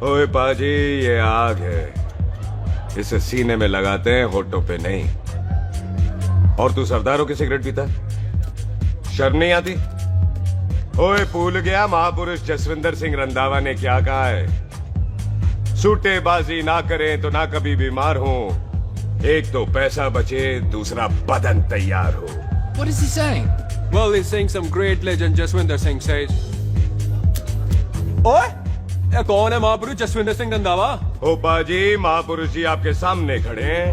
ओए पाजी, ये आग है, इसे सीने में लगाते हैं, होठों पे नहीं। और तू सरदारों की सिगरेट पीता, शर्म नहीं आती? ओए भूल गया महापुरुष जसविंदर सिंह रंधावा ने क्या कहा है? सूटेबाजी ना करें तो ना कभी बीमार हो। एक तो पैसा बचे, दूसरा बदन तैयार हो। What is he saying? Well, he's saying some great legend Jaswinder Singh says. ओए, ये कौन है महापुरुष जसविंदर सिंह रंधावा? ओ पाजी, महापुरुष जी आपके सामने खड़े हैं।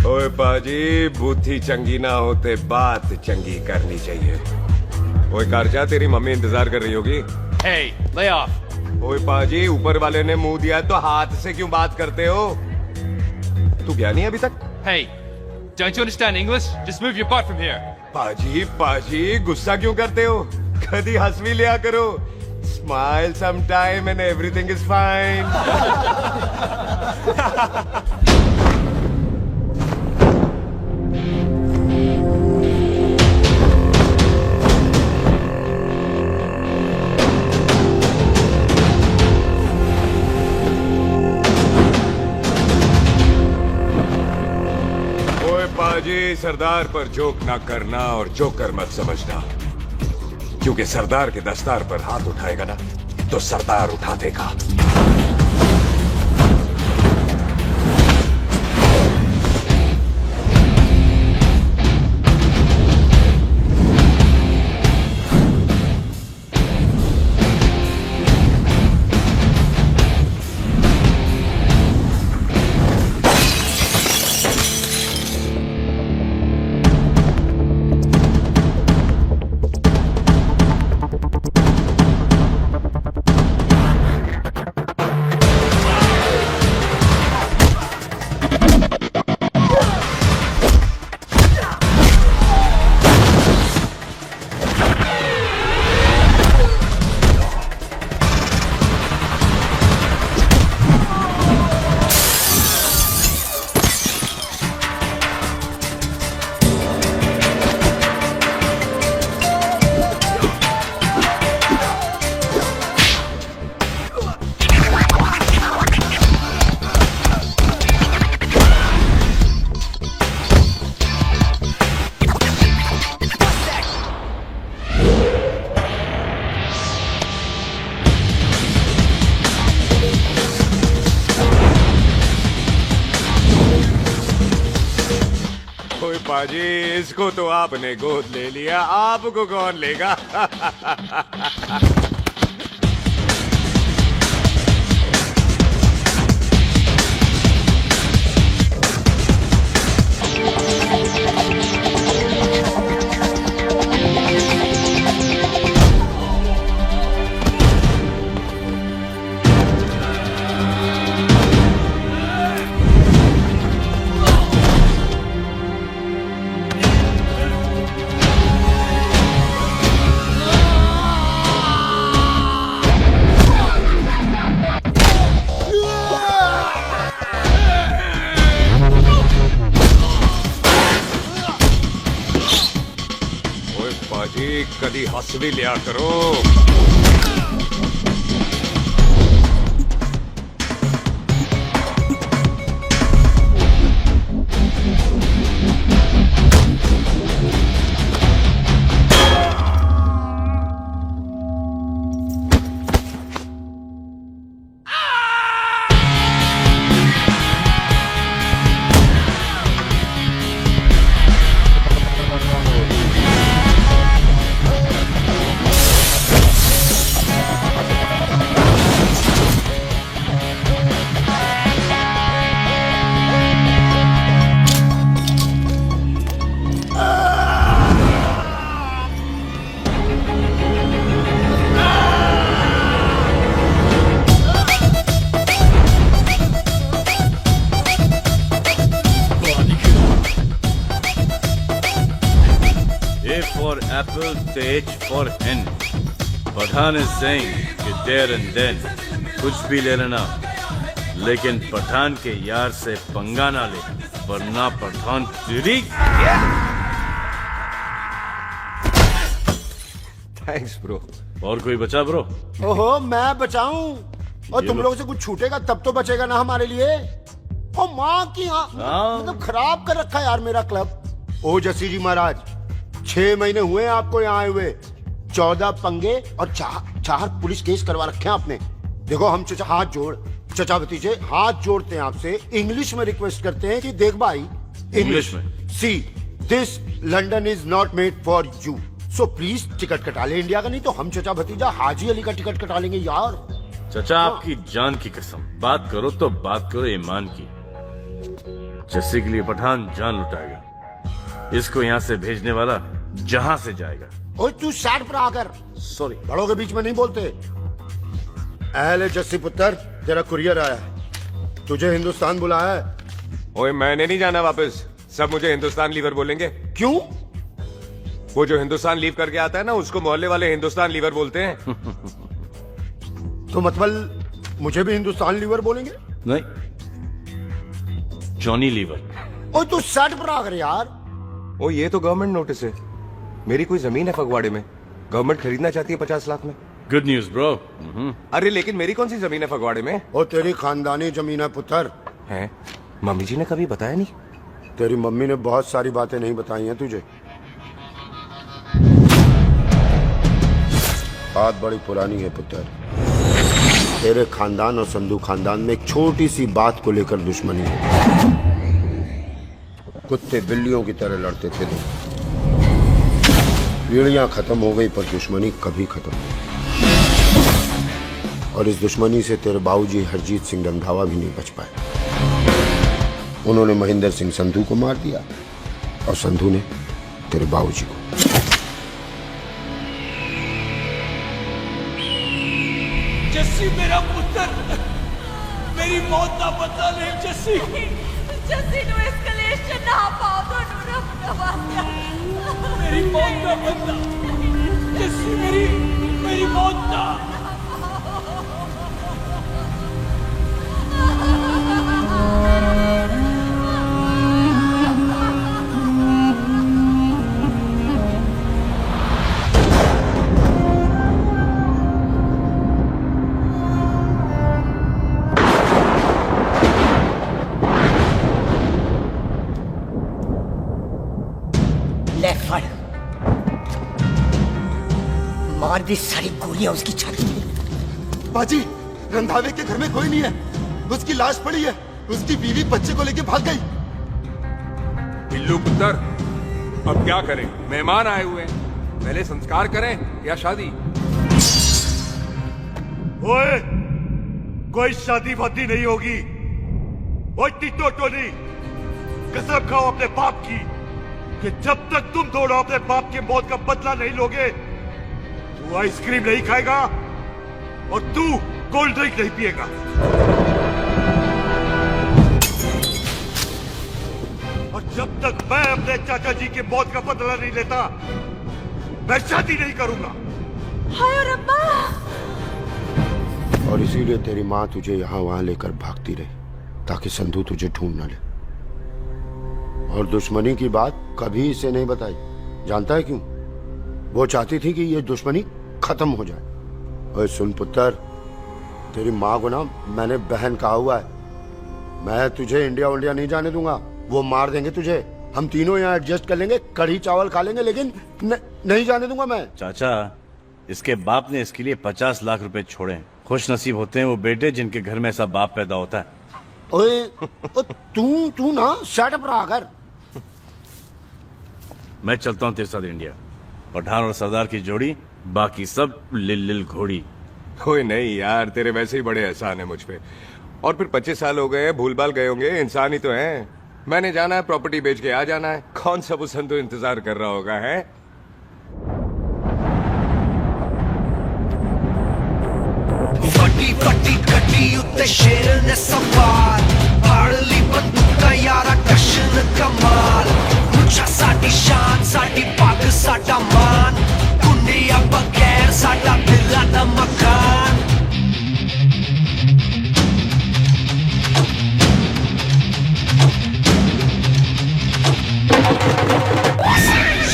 ओए पाजी, बुद्धि चंगी ना होते बात चंगी करनी चाहिए। ओए कारजा, तेरी मम्मी इंतजार कर रही होगी। Hey, lay off. ओए पाजी, ऊपर वाले ने मुंह दिया तो हाथ से क्यों बात करते हो? तू गया नहीं अभी तक? Hey, don't you understand English? Just move your butt from here. पाजी पाजी, गुस्सा क्यों करते हो? कभी हंस भी लिया करो। Smile sometime and everything is fine. पाजी, सरदार पर जोक ना करना और जोकर मत समझना, क्योंकि सरदार के दस्तार पर हाथ उठाएगा ना तो सरदार उठा देगा। पाजी, इसको तो आपने गोद ले लिया, आपको कौन लेगा? पाजी, कदी हंस भी लिया करो। for apple, the H for hen. Pathan is saying कि there and then कुछ भी ले लेना, लेकिन पठान के यार से पंगा ना ले, वरना पठान तेरी। Thanks, bro. और कोई बचा ब्रो? ओहो, मैं बचाऊं और ये तुम लो। लोगों से कुछ छूटेगा तब तो बचेगा ना हमारे लिए। ओ माँ की हाँ। मतलब खराब कर रखा है यार मेरा क्लब। ओ जसी जी महाराज, 6 महीने हुए हैं आपको यहाँ आए हुए, 14 पंगे और 4 पुलिस केस करवा रखे हैं आपने। देखो हम चचा हाथ जोड़, चचा भतीजे हाथ जोड़ते हैं आपसे, इंग्लिश में रिक्वेस्ट करते हैं कि देख भाई, इंग्लिश में? See this London is not made for you, so please ticket कटा ले इंडिया का, नहीं तो हम चचा भतीजा हाजी अली का टिकट कटा लेंगे यार। चचा आपकी जान की कसम, बात करो तो बात करो ईमान की। जस्सी के लिए पठान जान लुटाएगा, इसको यहाँ से भेजने वाला जहां से जाएगा। ओए तू साइड पर आकर, सॉरी। बड़ों के बीच में नहीं बोलते। अहले जस्सी पुत्र, तेरा कुरियर आया है, तुझे हिंदुस्तान बुलाया है। ओए मैंने नहीं जाना वापस, सब मुझे हिंदुस्तान लीवर बोलेंगे। क्यों? वो जो हिंदुस्तान लीव करके आता है ना, उसको मोहल्ले वाले हिंदुस्तान लीवर बोलते हैं। तो मतलब मुझे भी हिंदुस्तान लीवर बोलेंगे? नहीं, जॉनी लीवर। ओए तू साइड पर आकर यार। ओ ये तो गवर्नमेंट नोटिस है, मेरी कोई जमीन है फगवाड़े में, गवर्नमेंट खरीदना चाहती है 50 लाख में। Good news bro. अरे लेकिन मेरी कौन सी जमीन है फगवाड़े में? ओ तेरी खानदानी जमीन है पुत्र। है? मम्मी जी ने कभी बताया नहीं? तेरी मम्मी ने बहुत सारी बातें नहीं बताई हैं तुझे। बात बड़ी पुरानी है पुत्र, तेरे खानदान और संधू खानदान में एक छोटी सी बात को लेकर दुश्मनी है। कुत्ते बिल्लियों की तरह लड़ते थे लोग, पीढ़ियां खत्म हो गई पर दुश्मनी कभी खत्म नहीं। और इस दुश्मनी से तेरे बाबूजी हरजीत सिंह रंधावा भी नहीं बच पाए। उन्होंने महेंद्र सिंह संधू को मार दिया और संधू ने तेरे बाबूजी को। जस्सी मेरा पुत्र, मेरी मौत का बदला ले जस्सी। जस्सी नु एस्केलेशन ना पाओ तो नु रफा मेरी मौत का बदला जस्सी, मेरी मौत का। ले फड़, मार दी सारी गोलियां उसकी छाती में। बाजी, रंधावे के घर में कोई नहीं है, उसकी लाश पड़ी है, उसकी बीवी बच्चे को लेके भाग गई। बिल्लू पुत्र, अब क्या करें? मेहमान आए हुए हैं, पहले संस्कार करें या शादी? ओए, कोई शादी वादी नहीं होगी। ओए टिटो टोनी, कसम खाओ अपने बाप की कि जब तक तुम दोनों अपने बाप की मौत का बदला नहीं लोगे, तू आइसक्रीम नहीं खाएगा और तू कोल्ड ड्रिंक नहीं पिएगा। और जब तक मैं अपने चाचा जी की मौत का बदला नहीं लेता, मैं शादी नहीं करूंगा। हाय रब्बा। और इसीलिए तेरी माँ तुझे यहाँ वहां लेकर भागती रही, ताकि संधू तुझे ढूंढ न ले। और दुश्मनी की बात कभी इसे नहीं बताई, जानता है क्यों? वो चाहती थी कि ये दुश्मनी खत्म हो जाए। ओए सुन पुत्र, तेरी माँ को ना मैंने बहन कहा हुआ है, मैं तुझे इंडिया इंडिया नहीं जाने दूंगा। वो मार देंगे तुझे, हम तीनों यहाँ एडजस्ट कर लेंगे, कढ़ी चावल खा लेंगे, लेकिन नहीं जाने दूंगा मैं। चाचा, इसके बाप ने इसके लिए 50 लाख रुपए छोड़े। खुश नसीब होते हैं वो बेटे जिनके घर में ऐसा बाप पैदा होता है। ओए तू ना शट पर आकर। मैं चलता हूँ तेरे साथ इंडिया। पठान और सरदार की जोड़ी, बाकी सब लिल घोड़ी। ओए नहीं यार, तेरे वैसे ही बड़े एहसान है मुझ पे। और फिर 25 साल हो गए, भूल भाल गए होंगे, इंसान ही तो हैं। मैंने जाना है, प्रॉपर्टी बेच के आ जाना है। कौन सा वो संतु इंतजार कर रहा होगा? है ਵੱਡੀ ਵੱਡੀ ਗੱਡੀ ਉੱਤੇ ਸ਼ੇਰ ਨੇ ਸਵਾਰ, ਫੜ ਲਈ ਬੰਦੂਕਾਂ ਯਾਰਾ ਟਸ਼ਨ ਕਮਾਲ। ਮੁੱਛਾਂ ਸਾਡੀ ਸ਼ਾਨ, ਸਾਡੀ ਪੱਗ ਸਾਡਾ ਮਾਨ, ਕੁੰਡੀਆਂ ਬਗੈਰ ਸਾਡਾ ਦਿਲਾਂ ਦਾ ਮਕਾਨ।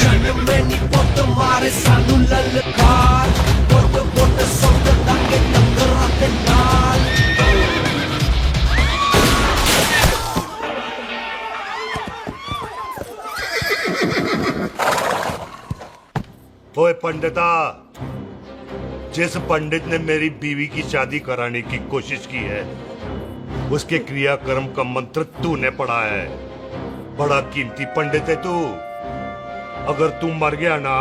ਜਨਮ ਨਹੀਂ ਪੁੱਤ ਮਾਰੇ ਸਾਨੂੰ ਲਲਕਾਰ, ਪੁੱਤ ओए पंडिता, जिस पंडित ने मेरी बीवी की शादी कराने की कोशिश की है, उसके क्रियाकर्म का मंत्र तूने पढ़ा है। बड़ा कीमती पंडित है तू। अगर तू मर गया ना,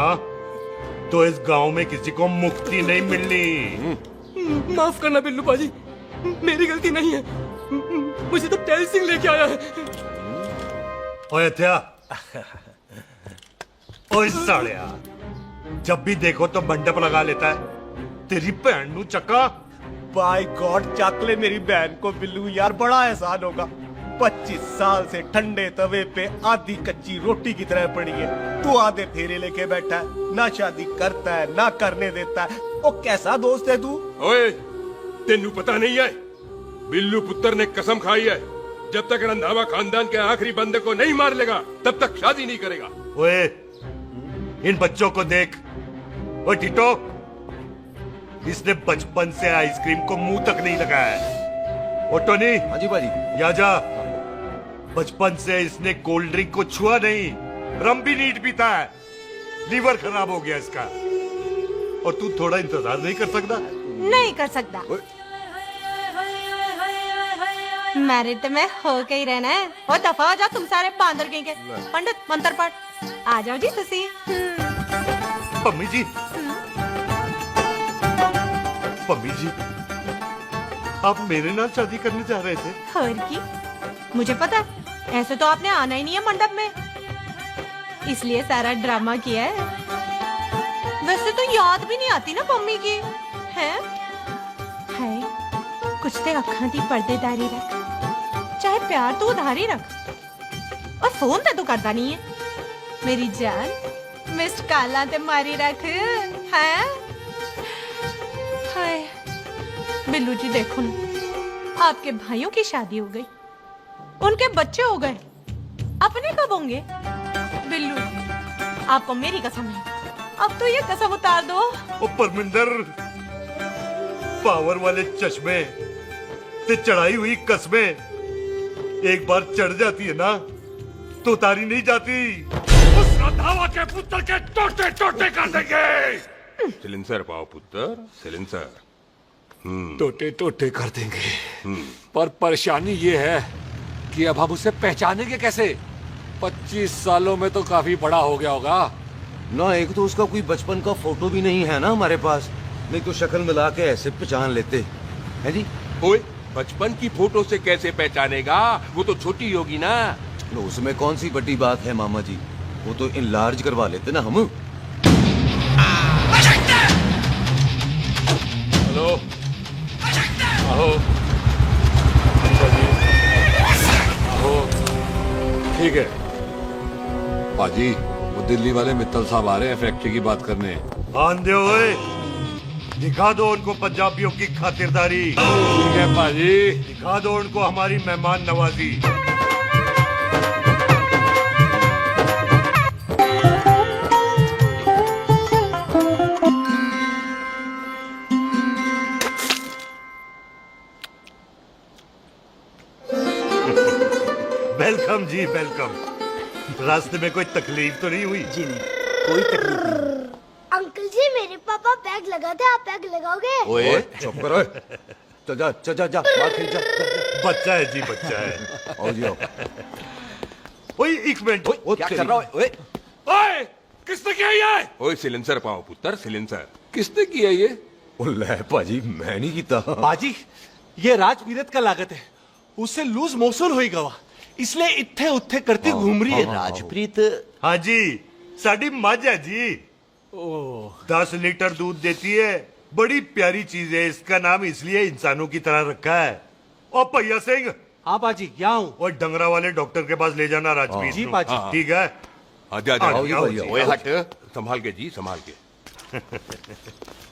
तो इस गांव में किसी को मुक्ति नहीं मिलनी। माफ करना बिल्लू बाजी, मेरी गलती नहीं है। मुझे तो टैल सिंह लेके आया है। ओए हत्या, ओए सालिया, जब भी देखो तो मंडप लगा लेता है। तेरी भैन नू चक्का। बाय गॉड, चक ले मेरी बहन को बिल्लू यार, बड़ा एहसान होगा। 25 साल से ठंडे तवे पे आधी कच्ची रोटी की तरह पड़ी है। तू आधे फेरे लेके बैठा है, ना शादी करता है ना करने देता है। ओ कैसा दोस्त है तू? ओए, तेनू पता नहीं है, बिल्लू पुत्र ने कसम खाई है, जब तक रंधावा खानदान के आखिरी बंदे को नहीं मार लेगा तब तक शादी नहीं करेगा। ओए, इन बच्चों को देख। ओए टिटो, इसने बचपन से आइसक्रीम को मुंह तक नहीं लगाया है। ओ टोनी, हाँ जी बाजी। या जा। बचपन से इसने कोल्ड ड्रिंक को छुआ नहीं, रम भी नीट पीता है। लीवर खराब हो गया इसका। और तू थोड़ा इंतजार नहीं कर सकता? नहीं कर सकता। मैरिड तो मैं हो के ही रहना है। और दफा हो जाओ तुम सारे बांदर कहीं के। पंडित मंत्र पढ़। आ जाओ जी तुसी। पम्मी जी, पम्मी जी, आप मेरे नाल शादी करने जा रहे थे? और की मुझे पता है, ऐसे तो आपने आना ही नहीं है मंडप में, इसलिए सारा ड्रामा किया है। वैसे तो याद भी नहीं आती ना मम्मी की है। कुछ ते अखां दी पर्देदारी रख, चाहे प्यार तो उधारी रख, और फोन ते तू करता नहीं है। मेरी जान मिस्ड काला ते मारी रख है। हाय बिल्लू जी, देखो ना, आपके भाइयों की शादी हो गई, उनके बच्चे हो गए, अपने कब होंगे? बिल्लू, आपको मेरी कसम है, अब तो ये कसम उतार दो। ओ परमिंदर, पावर वाले चश्मे ते चढ़ाई हुई कस्में एक बार चढ़ जाती है ना, तो उतारी नहीं जाती। उस रंधावा के पुत्र के टोटे टोटे कर देंगे। सिलेंसर पाओ पुत्र, सिलेंसर। टोटे टोटे कर देंगे, पर परेशानी ये है कि अब हम उसे पहचानेंगे कैसे? 25 सालों में तो काफी बड़ा हो गया होगा ना। एक तो उसका कोई बचपन का फोटो भी नहीं है ना हमारे पास, नहीं तो शक्ल मिला के ऐसे पहचान लेते हैं जी। ओए, बचपन की फोटो से कैसे पहचानेगा? वो तो छोटी होगी ना। तो उसमें कौन सी बड़ी बात है मामा जी, वो तो इनलार्ज करवा लेते ना हम। हेलो, आओ, आओ, ठीक है पाजी, वो दिल्ली वाले मित्तल साहब आ रहे हैं फैक्ट्री की बात करने। आंधे ओए, दिखा दो उनको पंजाबियों की खातिरदारी। ठीक है पाजी। दिखा दो उनको हमारी मेहमान नवाजी। वेलकम जी, वेलकम। रास्ते में कोई तकलीफ तो नहीं हुई? जी नहीं, कोई तकलीफ नहीं। अंकल जी, मेरे पापा पैग लगाते, आप पैग लगाओगे? ओए चुप करो। चल जा चल जा जा, बाहर खेल जा, जा, जा। बच्चा है जी, बच्चा है। आओ जी आओ। ओए एक मिनट, क्या कर रहा है? ओए ओए, किसने किया ये? ओए सिलेंसर पाओ पुत्र, सिलेंसर। किसने किया ये? ले पाजी, मैं नहीं कीता। बाजी, ये राजवीरत का लागत है, उससे लूज मोशन होई गवा, इसलिए इत्थे उत्थे करती घूम रही है। राजप्रीत। हाँ जी, साड़ी मझ है जी। 10 लीटर दूध देती है, बड़ी प्यारी चीज है। इसका नाम इसलिए इंसानों की तरह रखा है। और भैया सिंह। हाँ बाजी, यहाँ हूँ। और डंगरा वाले डॉक्टर के पास ले जाना राजवीर जी को। बाजी। ठीक है, आजा आजा। आओ जी, आओ जी, ओए आओ। हट, संभाल के जी, संभाल के।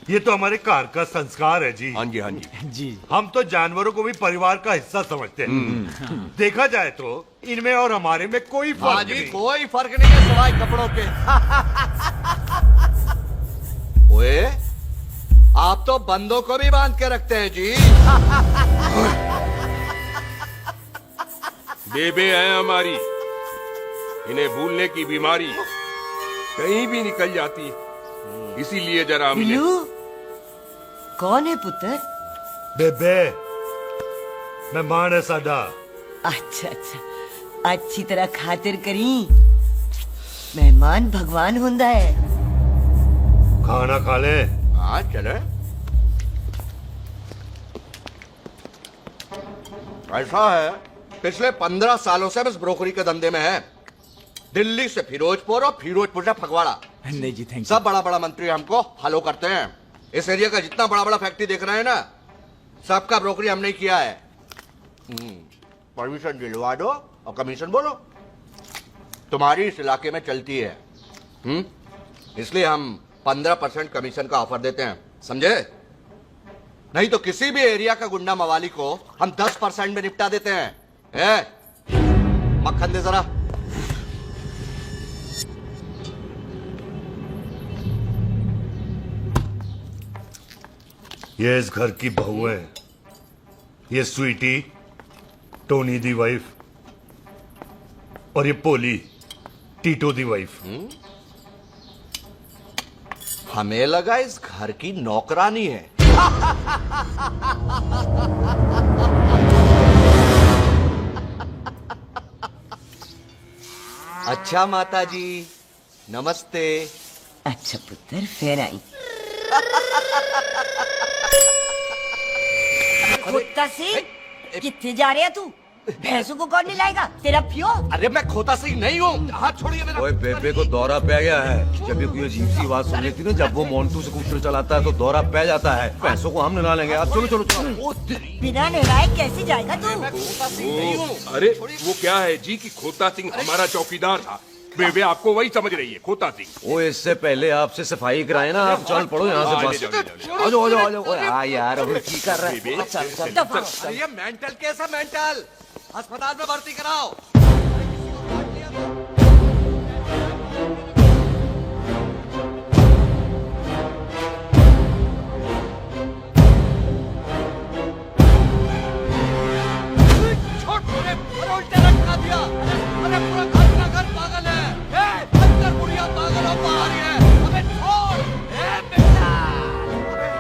ये तो हमारे घर का संस्कार है जी। हाँ जी, हाँ जी जी। हम तो जानवरों को भी परिवार का हिस्सा समझते हैं। देखा जाए तो इनमें और हमारे में कोई फर्क नहीं। कोई फर्क नहीं है सिवाय कपड़ों के। ओए, आप तो बंदों को भी बांध के रखते हैं जी। बेबे है हमारी, इन्हें भूलने की बीमारी कहीं भी निकल जाती इसीलिए जरा मिले। बिल्लू कौन है पुत्र? बेबे मेहमान है साडा। अच्छा अच्छा, अच्छी तरह खातिर करी। मेहमान भगवान हुंदा है। खाना खा ले। हाँ चले। ऐसा है, पिछले 15 सालों से हम इस ब्रोकरी के धंधे में है। दिल्ली से फिरोजपुर और फिरोजपुर से फगवाड़ा। नहीं जी थैंक सब बड़ा बड़ा मंत्री हमको फॉलो करते हैं। इस एरिया का जितना बड़ा बड़ा फैक्ट्री देख रहे हैं ना, सबका ब्रोकरी हमने ही किया है। परमिशन दिलवा दो और कमीशन बोलो। तुम्हारी इस इलाके में चलती है, इसलिए हम 15% कमीशन का ऑफर देते हैं, समझे? नहीं तो किसी भी एरिया का गुंडा मवाली को हम 10% में निपटा देते हैं। मक्खन दे जरा। ये इस घर की बहू है। ये स्वीटी, टोनी दी वाइफ, और ये पोली, टीटो दी वाइफ। हमें लगा इस घर की नौकरानी है। अच्छा माता जी, नमस्ते। अच्छा पुत्र, फिर आई। खोता सिंह, कितने जा रहे है तू? भैंसों को कौन लाएगा? तेरा प्यो? अरे मैं खोता सिंह नहीं हूँ। हाथ छोड़िए मेरा। ओए बेबे को दौरा पै गया है। जब भी कोई अजीब सी आवाज सुन लेती ना, जब वो मोन्टू स्कूटर चलाता है तो दौरा पै जाता है। पैसों को हम नहला लेंगे। आप चलो चलो चलो। बिना नहलाए कैसे जाएगा तू? अरे वो क्या है जी कि खोता सिंह हमारा चौकीदार था। बेबे आपको वही समझ रही है, खोता सिंह। ओ इससे पहले आपसे सफाई कराए ना, आप चल पड़ो यहाँ से बस। आ जाओ आ जाओ आ जाओ। ओए हाँ यार, अब की कर रहा है? चल चल। ये मेंटल केस है, मेंटल। अस्पताल में भर्ती कराओ।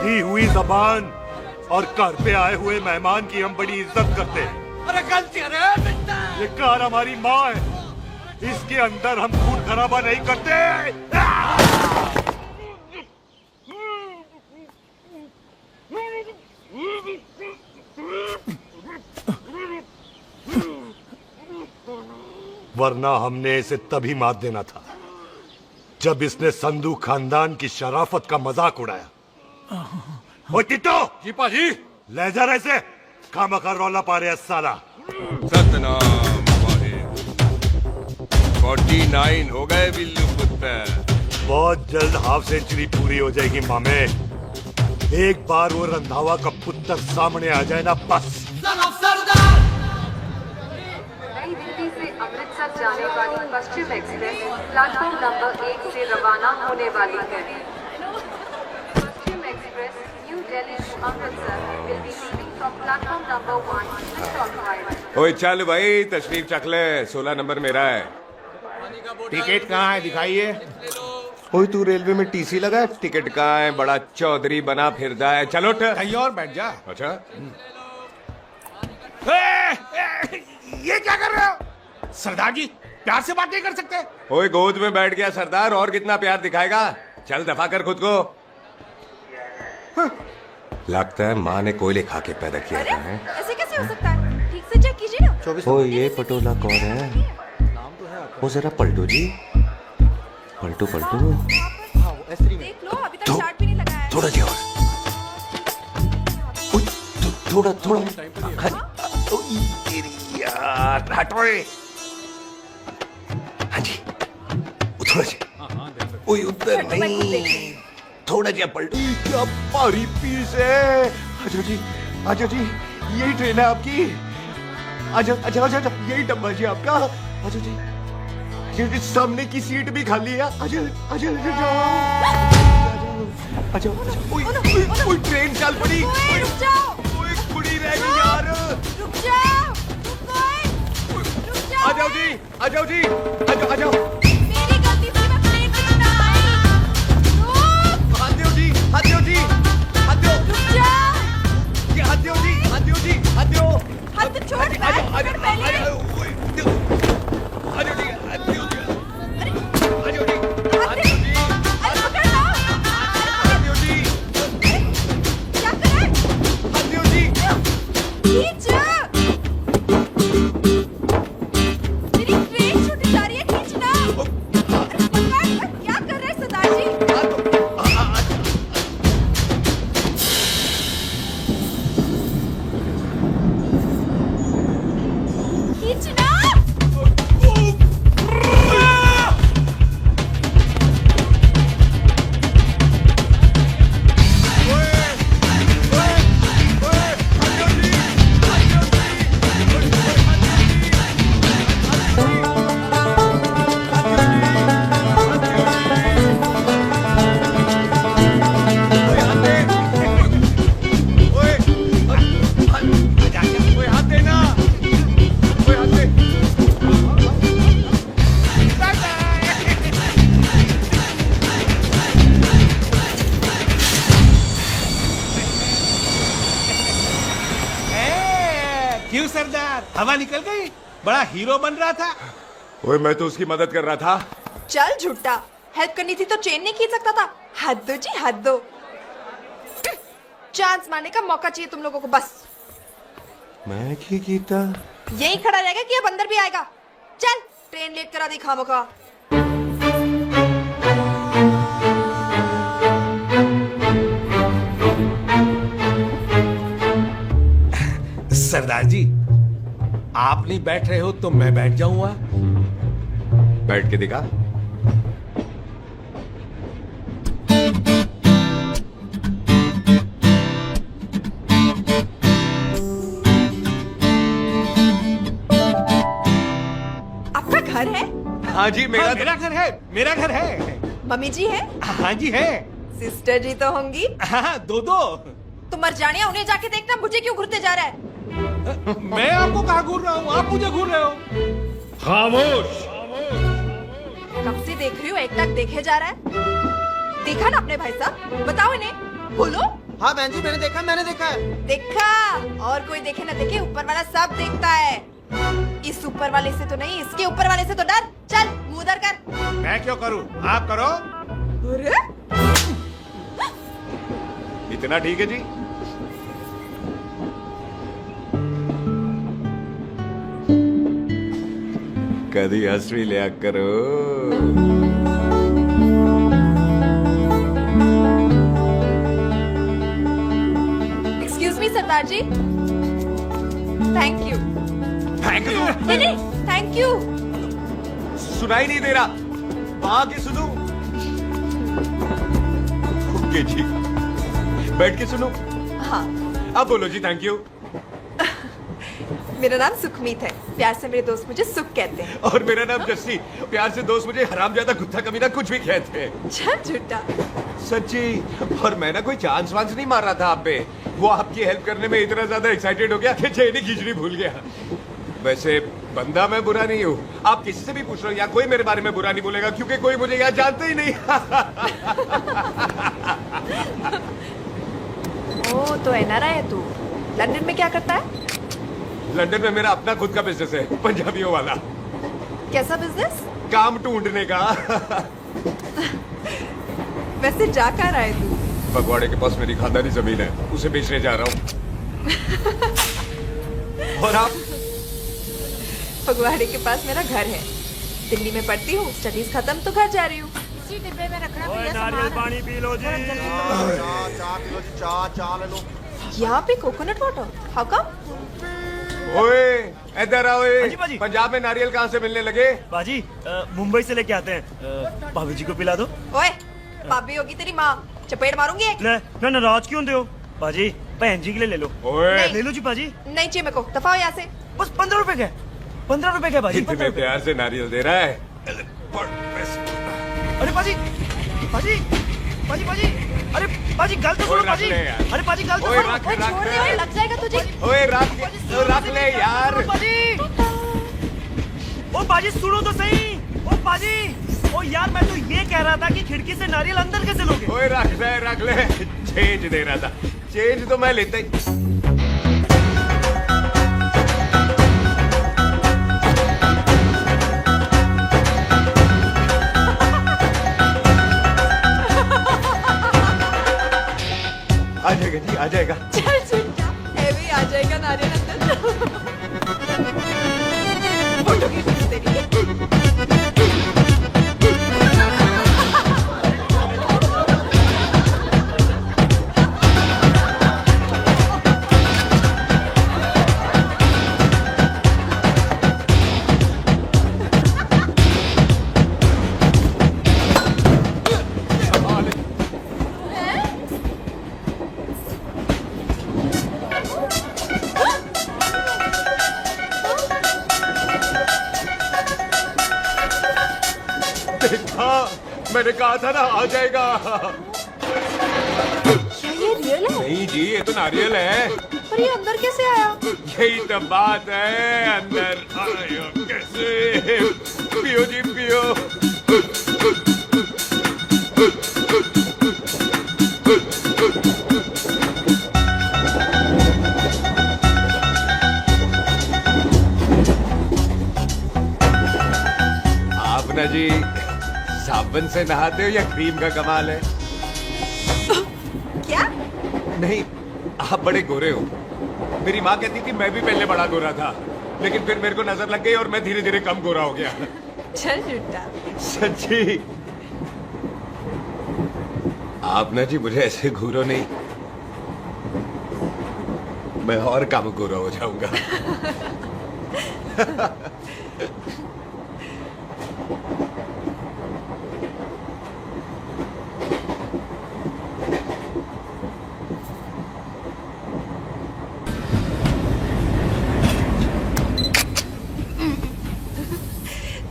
दी हुई जबान और घर पे आए हुए मेहमान की हम बड़ी इज्जत करते हैं। अरे गलती है, ये कार हमारी माँ है, इसके अंदर हम खून खराबा नहीं करते। वरना हमने इसे तभी मात देना था जब इसने संधू खानदान की शराफत का मजाक उड़ाया। ओ टिट्टो जी पाजी, ले जा रहे से खामखा रौला पा रहे साला। सतनाम वाहे। 49 हो गए बिल्लू पुत्र। बहुत जल्द हाफ सेंचुरी पूरी हो जाएगी मामे। एक बार वो रंधावा का पुत्र सामने आ जाए ना, बस। नई दिल्ली से अमृतसर जाने वाली पश्चिम एक्सप्रेस प्लेटफॉर्म नंबर 1 से रवाना होने वाली है। Paschim express New Delhi to Amritsar will be leaving from platform number 1 to Stockholm। ओए चल भाई, तशरीफ चख ले। 16 नंबर मेरा है। टिकट कहाँ है, दिखाइए। ओए तू रेलवे में टीसी लगा है? टिकट कहाँ है? बड़ा चौधरी बना फिरदा है। चलो कहीं और बैठ जा। अच्छा, ये क्या कर रहे हो? सरदार जी, प्यार से बात नहीं कर सकते? ओए गोद में बैठ गया सरदार, और कितना प्यार दिखाएगा? चल दफा कर खुद को। लगता है माँ ने कोयले खा के पैदा किया है। ऐसे कैसे हो सकता है? ठीक से चेक कीजिए ना। ओ ये पटोला कौन है? वो जरा पलटो जी, पलटो पलटो। देख लो, अभी तक चार्ट भी नहीं लगाया है। थोड़ा जी और। थोड़ा थोड़ा। यार हटो। हाँ जी, थोड़ा जी। ओए उधर नहीं, थोड़ा जी पलटो। क्या भारी पीस है। आजो जी, आजो जी, यही ट्रेन है आपकी। आजो आजो आजो, यही डब्बा जी आपका। आजो जी, ये सामने की सीट भी खाली है। आजो आजो आजो। ओए ट्रेन चल पड़ी। रुक जाओ, ओए कुड़ी रह गई यार। रुक जाओ, रुक जाओ। आ जाओ जी, आ जाओ जी, आ जाओ आ जाओ। मेरी गलती से मैं प्लेन पे ना आई। सरदार, हवा निकल गई? बड़ा हीरो बन रहा था। ओए मैं तो उसकी मदद कर रहा था। चल झूठा, हेल्प करनी थी तो चेन नहीं खींच सकता था। हद दो जी, हद दो। चांस मारने का मौका चाहिए तुम लोगों को बस। मैं की कीता यही खड़ा रहेगा कि अब अंदर भी आएगा? चल ट्रेन लेट करा दी खामोखा। सरदार जी, आप नहीं बैठ रहे हो तो मैं बैठ जाऊंगा। बैठ के दिखा। आपका घर है? हाँ जी, मेरा घर है, मेरा घर है। मम्मी जी है? हाँ जी है। सिस्टर जी तो होंगी? हाँ, दो। तुम मर जाने, उन्हें जाके देखना मुझे क्यों घूरते जा रहा है। मैं आपको कहाँ घूर रहा हूँ, आप मुझे घूर रहे हो। खामोश। कब से देख रही हूँ, एक टक देखे जा रहा है। देखा ना अपने भाई साहब, बताओ इन्हें, बोलो। हाँ बहन जी, मैंने देखा है। देखा? और कोई देखे ना देखे, ऊपर वाला सब देखता है। इस ऊपर वाले से तो नहीं, इसके ऊपर वाले से तो डर। चल मुंह उधर कर। मैं क्यों करूँ, आप करो। अरे इतना ठीक है जी। कभी हंस भी लिया करो। Excuse me Sardar ji. Thank you. Thank you? नहीं, थैंक यू। सुनाई नहीं दे रहा, वहां की सुनो। ओके जी, बैठ के सुनो। हाँ। अब बोलो जी थैंक यू। मेरा नाम सुखमीत है, प्यार से मेरे दोस्त मुझे सुख कहते हैं। और मेरा नाम जस्सी, प्यार से दोस्त मुझे हरामजादा कुत्ता कमीना कुछ भी कहते हैं। चल झूठा। सच्ची। और मैं ना कोई चांस वांस नहीं मार रहा था आप पे, वो आपकी हेल्प करने में इतना ज्यादा एक्साइटेड हो गया कि चेन ही खींचनी भूल गया। वैसे बंदा मैं बुरा नहीं हूँ, आप किसी से भी पूछ लो, यहाँ कोई मेरे बारे में बुरा नहीं बोलेगा क्योंकि कोई मुझे यहाँ जानते ही नहीं। ओ तो एनआरआई है तू। लंदन में क्या करता है? लंदन में मेरा अपना खुद का बिजनेस है, पंजाबियों वाला। कैसा बिजनेस? काम ढूंढने का। वैसे जा कहाँ रहा है तू? फगवाड़े के पास मेरी खानदानी जमीन है, उसे बेचने जा रहा हूँ। और आप? फगवाड़े के पास मेरा घर है, दिल्ली में पढ़ती हूँ, स्टडीज खत्म तो घर जा रही हूँ। इसी डिब्बे में रखना ओए, नारियल पानी पी लो जी। चाय पी लो जी, चाय ले लो। यहाँ पे कोकोनट वाटर, हाउ कम? ओए इधर आओ। पंजाब में नारियल कहाँ से मिलने लगे? बाजी मुंबई से लेके आते हैं, भाभी जी को पिला दो। ओए भाभी होगी तेरी माँ, चपेट मारूंगी एक। ना नाराज क्यों दे हो बाजी, बहन जी के लिए ले लो। ओए ले लो जी बाजी। नहीं चाहिए मेरे को, दफा हो यहाँ से। बस 15 रुपए के, 15 रुपए के बाजी। इतने प्यार से नारियल दे रहा है। अरे बाजी, बाजी, बाजी, बाजी, अरे बाजी गल तो सुनो बाजी। अरे बाजी गल तो सुनो। छोड़ दे, ओए लग जाएगा तुझे। ओए रख ले यार। बाजी, ओ बाजी सुनो तो सही। ओ बाजी, ओ यार मैं तो ये कह रहा था कि खिड़की से नारियल अंदर कैसे लोगे? ओए रख ले। चेंज दे रहा था, चेंज तो मैं लेता ही। आ जाएगा जी, आ जाएगा। चल झूठा, हैवी आ जाएगा नारियल अंदर। फोटो की खींच तेरी। मैंने कहा था ना आ जाएगा। क्या ये रियल है? नहीं जी, ये तो नारियल है। पर ये अंदर कैसे आया? यही तो बात है, अंदर आया कैसे? पियो जी पियो। साबुन से नहाते हो या क्रीम का कमाल है? क्या? नहीं, आप बड़े गोरे हो। मेरी माँ कहती थी मैं भी पहले बड़ा गोरा था, लेकिन फिर मेरे को नजर लग गई और मैं धीरे धीरे कम गोरा हो गया। चल झूठा। सच्ची? आप ना जी मुझे ऐसे घूरो नहीं, मैं और कम गोरा हो जाऊंगा।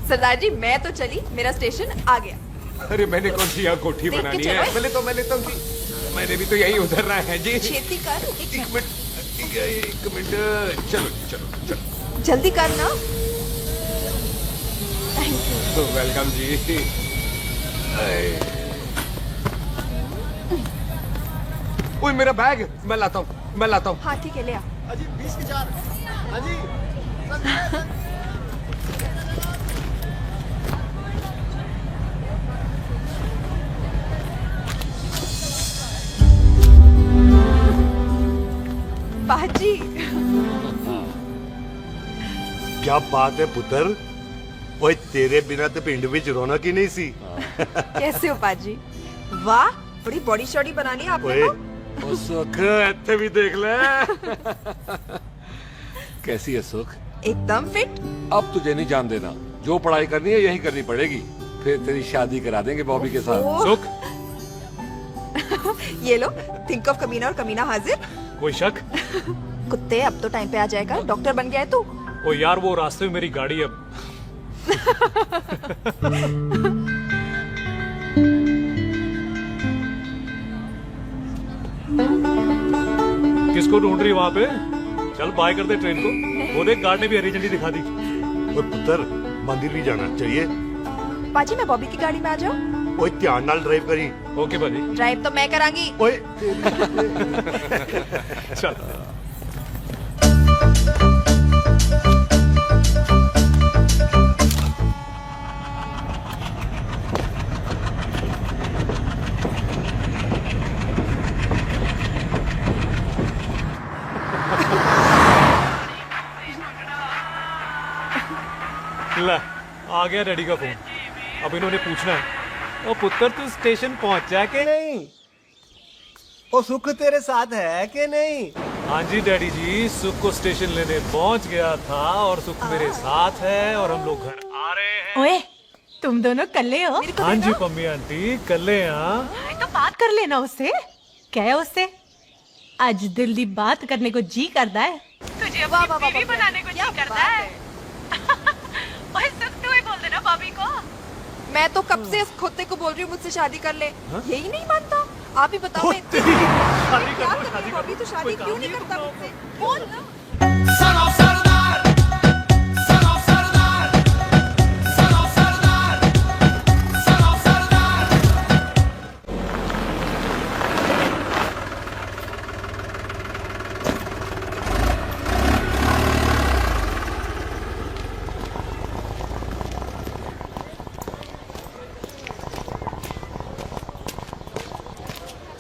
सरदार जी मैं तो चली, मेरा स्टेशन आ गया। अरे मैंने कौन सी यहाँ कोठी देख के बनानी चलो। है? मैं लेता हूँ जी। मैंने भी तो यही उतरना है जी। छेती कर। एक मिनट, चलो चलो चलो। जल्दी कर ना। वेलकम जी। ओए मेरा बैग, मैं लाता हूँ। हाँ ठीक है, ले आ। अजी 20 के 4। अजी बाजी। क्या बात है पुत्र, ओए तेरे बिना तो पिंड विच रौनक ही नहीं सी। कैसे हो पाजी? वाह, बड़ी बॉडी शॉडी बनानी है आपने ओए तो। ओ सुख, इत्थे भी देख ले। कैसी है सुख? एकदम फिट। अब तुझे नहीं जान देना, जो पढ़ाई करनी है यही करनी पड़ेगी, फिर तेरी शादी करा देंगे बॉबी के साथ। ओह। सुख, ये लो, थिंक ऑफ कमीना और कमीना हाजिर। कोई शक? कुत्ते अब तो टाइम पे आ जाएगा, डॉक्टर बन गया है तू। ओ यार वो रास्ते में मेरी गाड़ी अब। किसको ढूंढ रही वहां पे? चल बाय कर दे ट्रेन को। वो देख गार्ड ने भी हरी झंडी दिखा दी। ओए पुत्र, मंदिर भी जाना चाहिए। पाजी मैं बॉबी की गाड़ी में आ जाऊं? ओए ध्यान नाल ड्राइव करी। ओके बाजी। ड्राइव तो मैं करांगी। ओए चल। ला, आ गया डैडी का फोन। अब इन्होंने पूछना है, ओ पुत्र तू स्टेशन पहुंचा के नहीं? ओ सुख तेरे साथ है कि नहीं? हाँ जी डैडी जी, सुख को स्टेशन लेने पहुंच गया था और सुख मेरे साथ है और हम लोग घर आ रहे हैं। ओए, तुम दोनों कल्ले हो? हाँ जी पम्मी आंटी, कल्ले यहाँ। तो बात कर लेना उससे। क्या है उससे? आज दिल दी बात करने को जी करता है। तुझे अपनी बीवी बनाने को जी करता है। ओए सुख, तू ही बोल देना बॉबी को। मैं तो कब से इस खोते को बोल रही हूँ मुझसे शादी कर ले। यही नहीं मानता। आप ही बताओ मैं शादी क्या कर लो, करूँ शादी बॉबी, तो शादी क्यों नहीं करता मुझसे? बोल ना।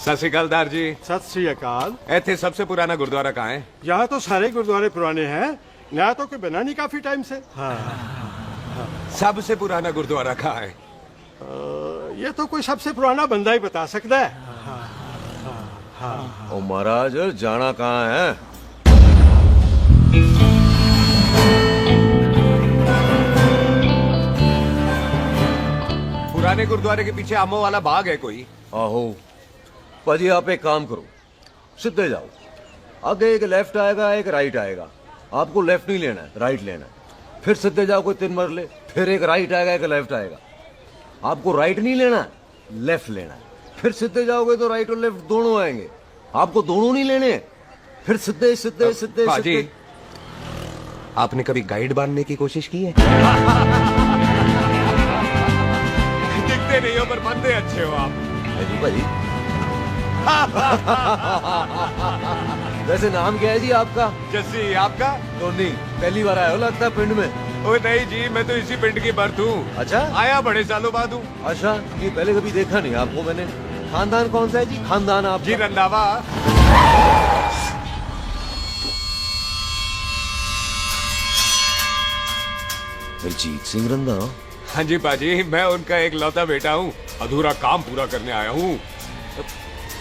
सत श्री अकाल दार जी। सत श्री अकाल। ऐथे सबसे पुराना गुरुद्वारा कहाँ है? यहाँ तो सारे गुरुद्वारे पुराने हैं, नया तो कोई बना नहीं काफी टाइम से। सबसे पुराना गुरुद्वारा कहाँ है? ये तो कोई सबसे पुराना बंदा ही बता सकता है। ओ महाराज जाना कहाँ है? पुराने गुरुद्वारे के पीछे आमों वाला बाग है कोई? आहो पाजी, आप एक काम करो, सीधे जाओ, आगे एक लेफ्ट आएगा एक राइट आएगा, आपको लेफ्ट नहीं लेना है, राइट लेना है। फिर सीधे जाओ कोई 3 मरले, फिर एक राइट आएगा एक लेफ्ट आएगा, आपको राइट नहीं लेना है, लेफ्ट लेना है। फिर सीधे जाओगे तो राइट और लेफ्ट दोनों आएंगे, आपको दोनों नहीं लेने हैं। फिर सीधे सीधे सीधे पाजी, सीधे। आपने कभी गाइड बांधने की कोशिश की है? दिखते नहीं हो पर बनते अच्छे हो आप। जी भाजी। वैसे नाम क्या है जी आपका? जस्सी, आपका? टोनी। पहली बार आए हो लगता है पिंड में। ओए नहीं जी, मैं तो इसी पिंड की बर्थ हूँ। अच्छा, आया बड़े सालों बाद हूँ। अच्छा, ये पहले कभी देखा नहीं आपको मैंने। खानदान कौन सा है जी? खानदान आप जी रंधावा। दलजीत सिंह रंधावा? हाँ जी पाजी, मैं उनका एक लौता बेटा हूँ। अधूरा काम पूरा करने आया हूँ।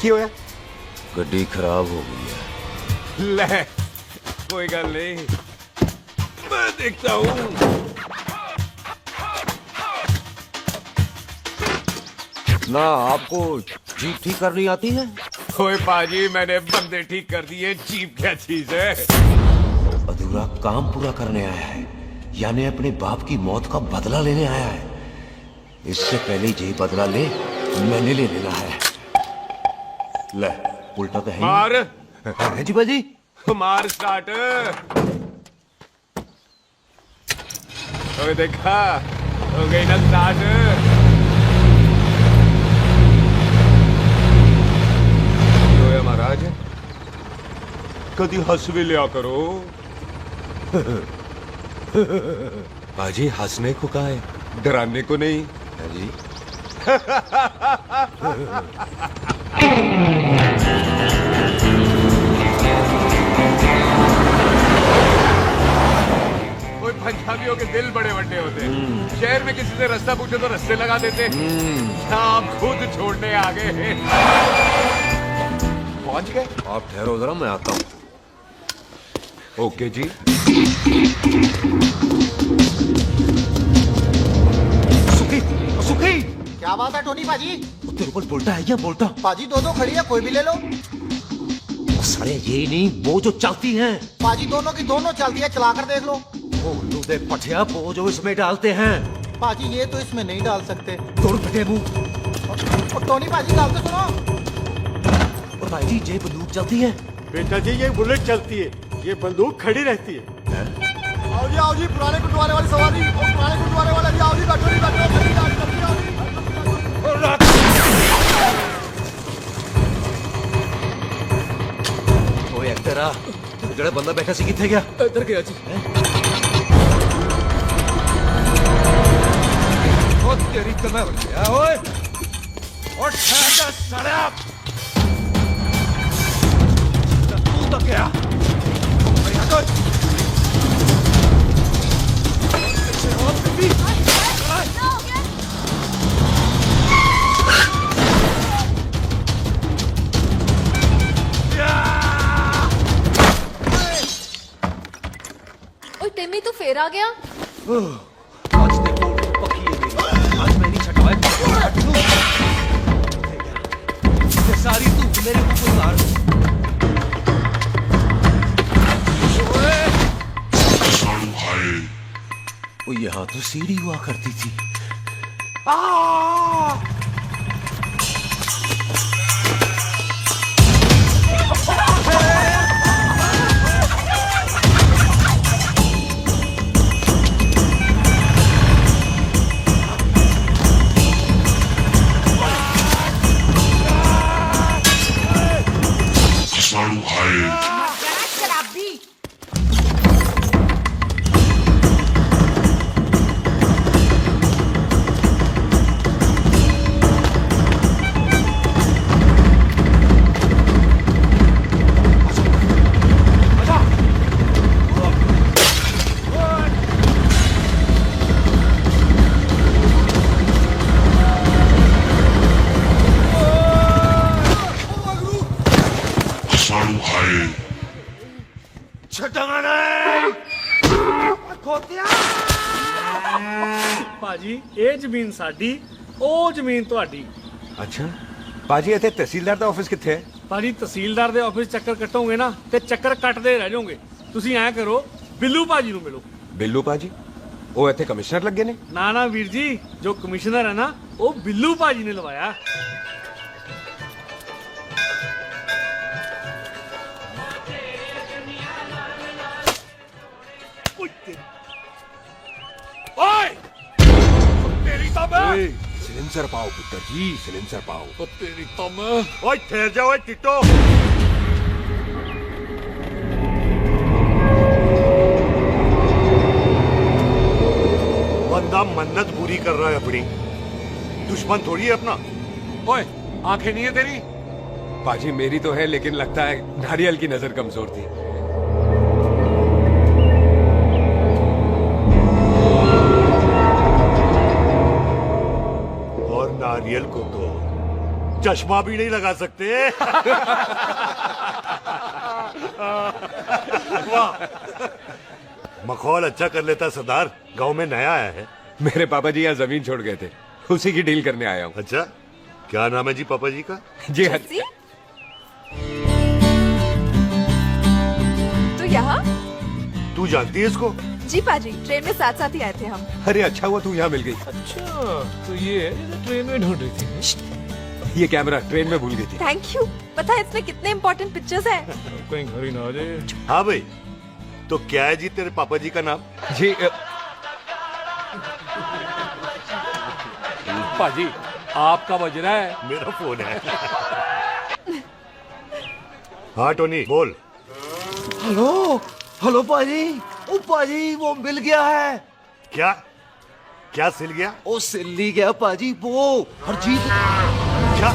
की होया? गड्डी खराब हो गई है। ले, कोई गल नहीं, मैं देखता हूँ। ना आपको जीप ठीक करनी आती है? ओए पाजी, मैंने बंदे ठीक कर दिए, जीप क्या चीज है? अधूरा काम पूरा करने आया है, यानी अपने बाप की मौत का बदला लेने आया है। इससे पहले ये बदला ले, मैंने ले लेना है। ले, उल्टा तो है मार। है जी बाजी। मार स्टार्ट। ओए देखा, हो गई ना स्टार्ट। महाराज, कभी हंस भी लिया करो। बाजी, हंसने को कहा है, डराने को नहीं। जी कोई पंजाबियों के दिल बड़े बड़े होते हैं। शहर में किसी से रास्ता पूछो तो रास्ते लगा देते। आप खुद छोड़ने आ गए। पहुंच गए? आप ठहरो जरा, मैं आता हूँ। ओके जी। सुखी, सुखी, क्या बात है टोनी पाजी? तेरे ऊपर बोलता है क्या? बोलता पाजी दो खड़ी है, कोई भी ले लो। सारे ये नहीं, वो जो चलती हैं। पाजी दोनों की दोनों चलती है, चला कर देख लो। वो लूदे पठिया, वो जो इसमें डालते हैं। पाजी ये तो इसमें नहीं डाल सकते। तोड़ फटे मुंह। और टोनी पाजी डाल तो सुनो। और भाई जी, ये बंदूक चलती है? बेटा जी, ये बुलेट चलती है, ये बंदूक खड़ी रहती है। आओ जी, पुराने गुरुद्वारे वाली सवारी, और पुराने गुरुद्वारे वाले भी आओ जी, बैठो जी, बैठो, जल्दी आओ जी। ओए एक्टरा, जड़ा बंदा बैठा सी किथे गया? इधर गया जी। ओ तेरी कमर गया ओए। और ठहर सड़ा। तू तो क्या? टिम्मी तू फिर आ गया? आज देखो पकी है मेरी। आज मैं नहीं छटवाए। सारी तू मेरे ऊपर उतार। वो यहाँ तो सीढ़ी हुआ करती थी। पाजी ये जमीन साडी, ओ जमीन ਤੁਹਾਡੀ। अच्छा पाजी, इतने तहसीलदार ਦਾ ਆਫਿਸ ਕਿੱਥੇ ਹੈ? पाजी तहसीलदार ਦੇ ਆਫਿਸ ਚੱਕਰ ਕੱਟੋਗੇ ਨਾ ਤੇ ਚੱਕਰ ਕੱਟਦੇ ਰਹਿ ਜਾਓਗੇ। ਤੁਸੀਂ ਐਂ ਕਰੋ, ਬਿੱਲੂ ਪਾਜੀ ਨੂੰ ਮਿਲੋ। ਬਿੱਲੂ ਪਾਜੀ? ਉਹ ਇੱਥੇ ਕਮਿਸ਼ਨਰ ਲੱਗੇ ਨੇ? ਨਾ ਨਾ ਵੀਰ ਜੀ, ਜੋ ਕਮਿਸ਼ਨਰ ਹੈ ਨਾ, ਉਹ ਬਿੱਲੂ ਪਾਜੀ ਨੇ ਲਵਾਇਆ। ओए! तेरी तो मैं! सिलेंसर पाओ पुत्र जी, सिलेंसर पाओ। तेरी तो मैं। ओए ठहर जाओ टिट्टो। बंदा मन्नत पूरी कर रहा है अपनी, दुश्मन थोड़ी है अपना। ओए, आंखें नहीं है तेरी? पाजी मेरी तो है, लेकिन लगता है नारियल की नजर कमजोर थी। और नारियल को तो चश्मा भी नहीं लगा सकते। वाह, मखौल अच्छा कर लेता सरदार। गांव में नया आया है। मेरे पापा जी यहाँ जमीन छोड़ गए थे, उसी की डील करने आया हूँ। अच्छा, क्या नाम है जी पापा जी का? जी हाँ। तो यहाँ? तू जानती है इसको? जी पाजी, ट्रेन में साथ साथ ही आए थे हम। अरे अच्छा हुआ तू यहाँ मिल गई। अच्छा, तो ये ट्रेन में ढूंढ रही थी। ये कैमरा ट्रेन में भूल गई थी। Thank you. पता है इसमें कितने इम्पोर्टेंट पिक्चर्स हैं? कहीं घर ही ना आ जाए। हाँ भाई, तो क्या है जी तेरे पापा जी का नाम? जी पाजी, आपका बज रहा है। मेरा फोन है। हाँ टोनी बोल। हेलो हेलो पाजी, ओ पाजी वो मिल गया है। क्या क्या सिल गया? ओ सिल्ली गया पाजी, वो हरजीत। क्या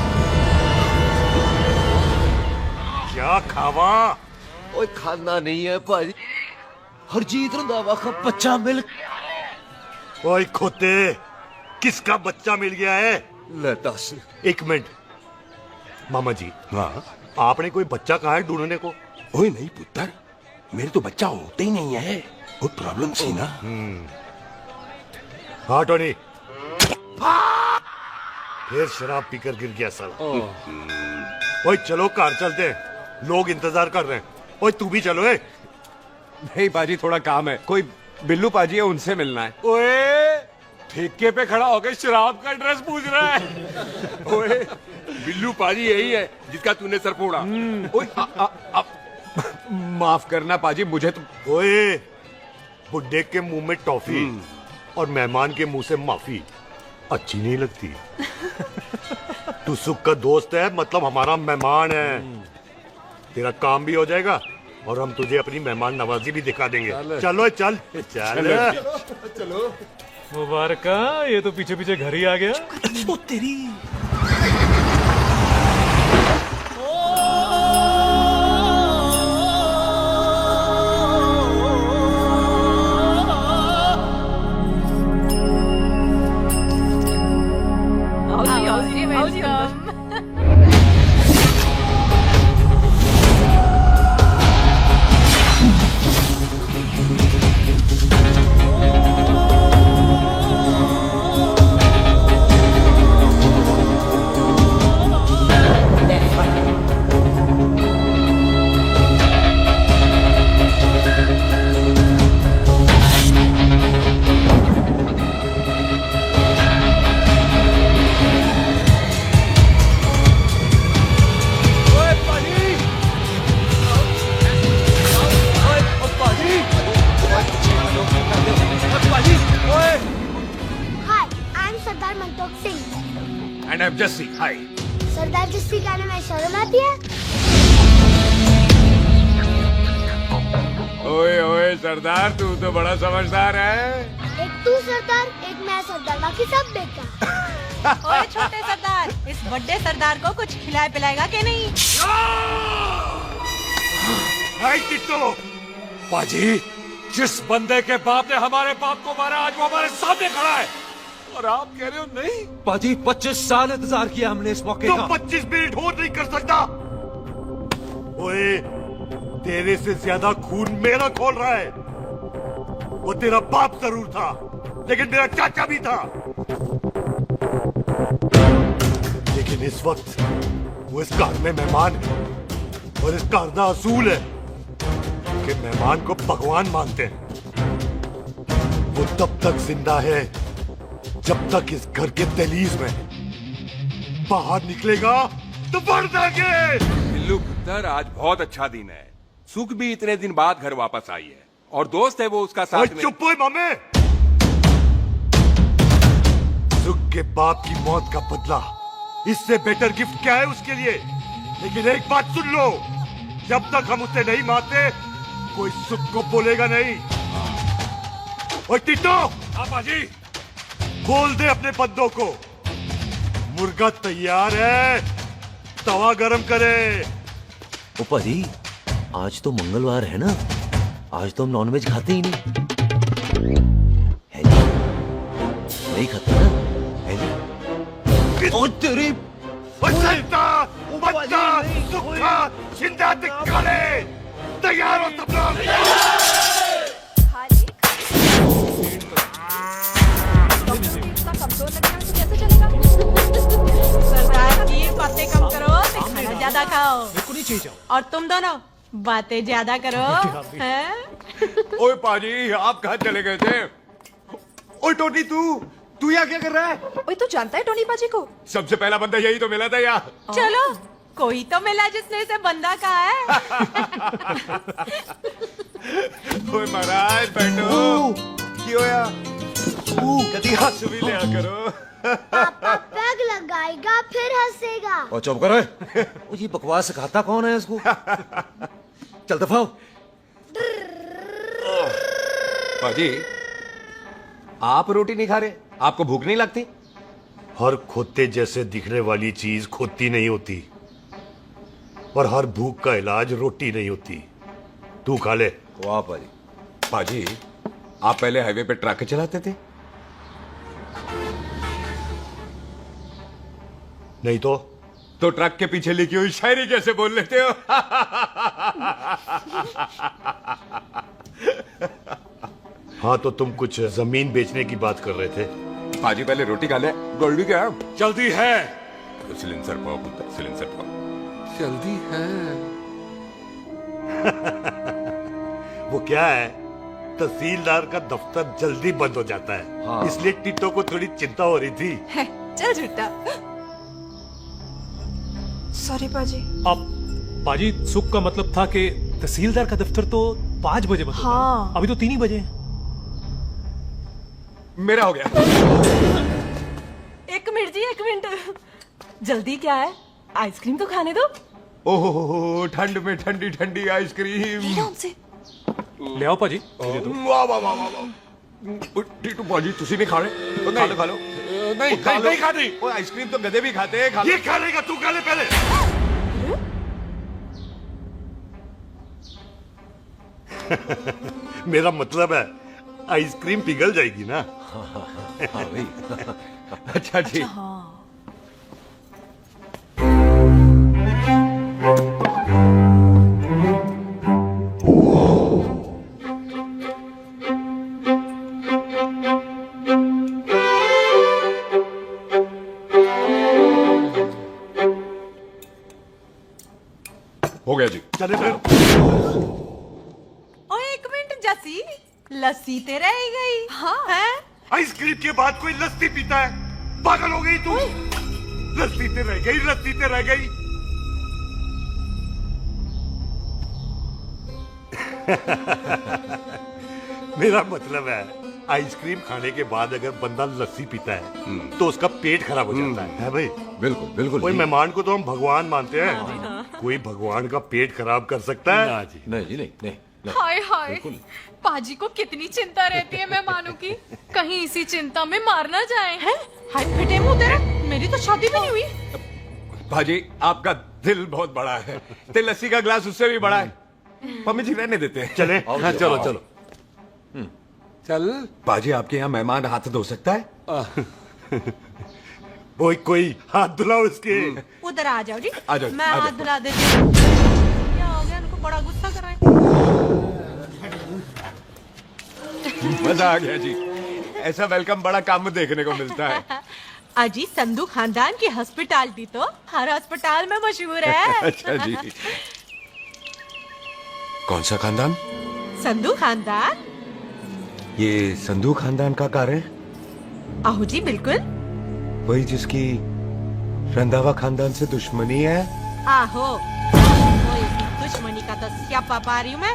क्या खावा? ओए खाना नहीं है पाजी, हरजीत रंधावा का बच्चा मिल। ओए खोते, किसका बच्चा मिल गया है? ले दस। एक मिनट मामा जी। हाँ, आपने कोई बच्चा कहा है ढूंढने को? ओए नहीं पुत्र, मेरे तो बच्चा होते ही नहीं है, वो प्रॉब्लम थी ना। हाँ टोनी, फिर शराब पीकर गिर गया साला। ओए चलो कार चलते हैं, लोग इंतजार कर रहे हैं। ओए तू भी चलो। नहीं पाजी, थोड़ा काम है, कोई बिल्लू पाजी है, उनसे मिलना है। ओए, ठेके पे खड़ा होकर शराब का एड्रेस पूछ रहा है। ओए, बिल्लू पाजी यही है जिसका तूने सर फोड़ा। ओए, माफ करना पाजी, मुझे तो। ओए, बुड्ढे के मुंह में टॉफी और मेहमान के मुंह से माफी अच्छी नहीं लगती। तू सुख का दोस्त है, मतलब हमारा मेहमान है। तेरा काम भी हो जाएगा और हम तुझे अपनी मेहमान नवाजी भी दिखा देंगे। चलो चल चल चलो। मुबारक, ये तो पीछे पीछे घर ही आ गया। ओ तेरी। And I'm Jesse. Hi. सरदार जस्सी कहने में शर्म आती है? ओए ओए सरदार, तू तो बड़ा समझदार है। एक तू सरदार, एक मैं सरदार, बाकी सब बेकार। ओए छोटे सरदार, इस बड़े सरदार को कुछ खिलाए पिलाएगा कि नहीं? पाजी, जिस बंदे के बाप ने हमारे बाप को मारा, आज वो हमारे सामने खड़ा है और आप कह रहे हो नहीं? पाजी 25 साल इंतजार किया हमने इस मौके का। 25 मिनट होल्ड नहीं कर सकता। ओए, तेरे से ज्यादा खून मेरा खोल रहा है। वो तेरा बाप जरूर था, लेकिन मेरा चाचा भी था। लेकिन इस वक्त वो इस घर में मेहमान है और इस घर का असूल है कि मेहमान को भगवान मानते हैं। वो तब तक जिंदा है जब तक इस घर के दहलीज में बाहर निकलेगा तो बढ़ देंगे। बिल्लू पुत्र, आज बहुत अच्छा दिन है। सुख भी इतने दिन बाद घर वापस आई है और दोस्त है वो उसका साथ में। चुप हो मामे। सुख के बाप की मौत का बदला, इससे बेटर गिफ्ट क्या है उसके लिए? लेकिन एक बात सुन लो, जब तक हम उसे नहीं मारते कोई सुख को बोलेगा नहीं। ओए टिट्टो, पाजी, बोल दे अपने बंदों को मुर्गा तैयार है, तवा गरम करे। ओ पाजी, आज तो मंगलवार है ना, आज तो हम नॉनवेज खाते ही नहीं है जी, नहीं खाते ना है जी। ओ तेरी बच्चा बच्चा सुखा जिंदा दिखाले, तैयार हो सब लोग। कमजोर लग रहा है तो कैसे चलेगा? सरदार की बातें कम करो, खाना ज्यादा खाओ। बिल्कुल नहीं चाहिए। और तुम दोनों बातें ज्यादा करो, हैं? ओए पाजी, आप कहाँ चले गए थे? ओए टोनी, तू यहाँ क्या कर रहा है? ओए तू जानता है टोनी पाजी को? सबसे पहला बंदा यही तो मिला था यार। चलो, कोई तो मिला जिसने इसे बंदा कहा है। ओए महाराज बैठो। क्यों यार? कभी हाथ भी लिया करो। पापा पैग लगाएगा फिर हंसेगा। और चुप करो। वो ये बकवास सिखाता कौन है इसको? चल दफा हो। पाजी, आप रोटी नहीं खा रहे? आपको भूख नहीं लगती? हर खोते जैसे दिखने वाली चीज खोती नहीं होती, और हर भूख का इलाज रोटी नहीं होती। तू खा ले। वाह पाजी। पाजी, आप पहले हाईवे पे ट्रक चलाते थे? नहीं तो ट्रक के पीछे लिखी हुई शायरी कैसे बोल लेते हो? हाँ, तो तुम कुछ जमीन बेचने की बात कर रहे थे। पाजी पहले रोटी खा ले। गोल्डी क्या? जल्दी है। सिलेंसर पाओ पुत्र, सिलेंसर पाओ। जल्दी है। वो क्या है, तहसीलदार का दफ्तर जल्दी बंद हो जाता है। हाँ। इसलिए टिट्टो को थोड़ी चिंता हो रही थी। चल झूठा। सॉरी पाजी। अब पाजी, सुख का मतलब था कि तहसीलदार का दफ्तर तो 5 बजे बंद होता है। हाँ। अभी तो 3 ही बजे। मेरा हो गया। एक मिनट जी, एक मिनट। जल्दी क्या है? आइसक्रीम तो खाने दो। ओहो, ठंड में ठंडी ठंडी आइसक्रीम। ले आओ पाजी। वाह वाह वाह वाह। टीटू पाजी, तुसी नहीं खा रहे? तो खा लो, खा लो। नहीं खाती। वो आइसक्रीम तो गधे भी खाते हैं। ये खा लेगा, तू खा ले पहले। मेरा मतलब है आइसक्रीम पिघल जाएगी ना। हाँ भाई। अच्छा जी। हो गया जी। चले फिर। ओ एक मिनट जसी, लस्सी ते रह गई। हाँ है? आइसक्रीम के बाद कोई लस्सी पीता है? पागल हो गई तू? लस्सी ते रह गई, लस्सी ते रह गई। मेरा मतलब है, आइसक्रीम खाने के बाद अगर बंदा लस्सी पीता है तो उसका पेट खराब हो जाता है भाई? बिल्कुल बिल्कुल। कोई मेहमान को तो हम भगवान मानते हैं, कोई भगवान का पेट खराब कर सकता है? नहीं जी, नहीं नहीं। हाय हाय, पाजी को कितनी चिंता रहती है मेहमानों की, कहीं इसी चिंता में मार ना जाए। हैं? हाय बेटे मुंह तेरा, मेरी तो शादी भी नहीं हुई। भाजी, आपका दिल बहुत बड़ा है। ते लस्सी का ग्लास उससे भी बड़ा है। मम्मी जी रहने देते हैं। चले। हाँ, चलो चलो। चल। बाजी, आपके यहाँ मेहमान हाथ धो सकता है? कोई हाथ धुलाओ इसके। उधर आ जाओ जी। आ जाओ, मैं आ हाथ जाओ। धुला देती हूँ। क्या हो गया, उनको बड़ा गुस्सा कर रहे हैं। मजा आ गया जी। ऐसा वेलकम बड़ा काम में देखने को मिलता है। अजी, संधू खानदान की हॉस्पिटैलिटी तो हर अस्पताल में मशहूर है। अच्छा जी। कौन सा खानदान? संधू खानदान। ये संधू खानदान का कार है? आहो जी, बिल्कुल। वही जिसकी रंधावा खानदान से दुश्मनी है? आहो, वो दुश्मनी का तो स्यापा पा रही हूँ मैं।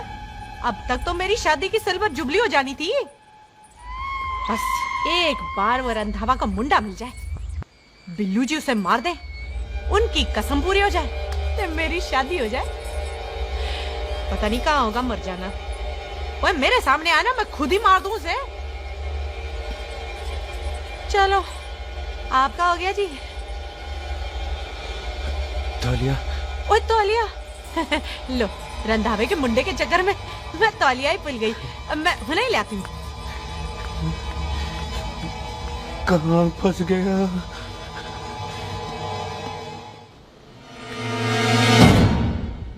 अब तक तो मेरी शादी की सिल्वर जुबली हो जानी थी। बस एक बार वो रंधावा का मुंडा मिल जाए, बिल्लू जी उसे मार दे, उनकी कसम पूरी हो जाए, तो मेरी शादी हो जाए। पता नहीं कहाँ होगा मर जाना। वो मेरे सामने आना, मैं खुद ही मार दूं उसे। चलो आपका हो गया जी। तौलिया। ओए तौलिया लो, रंधावे के मुंडे के चक्कर में मैं तौलिया ही भूल गई। मैं हुने ही लाती हूँ। कहाँ फंस गया?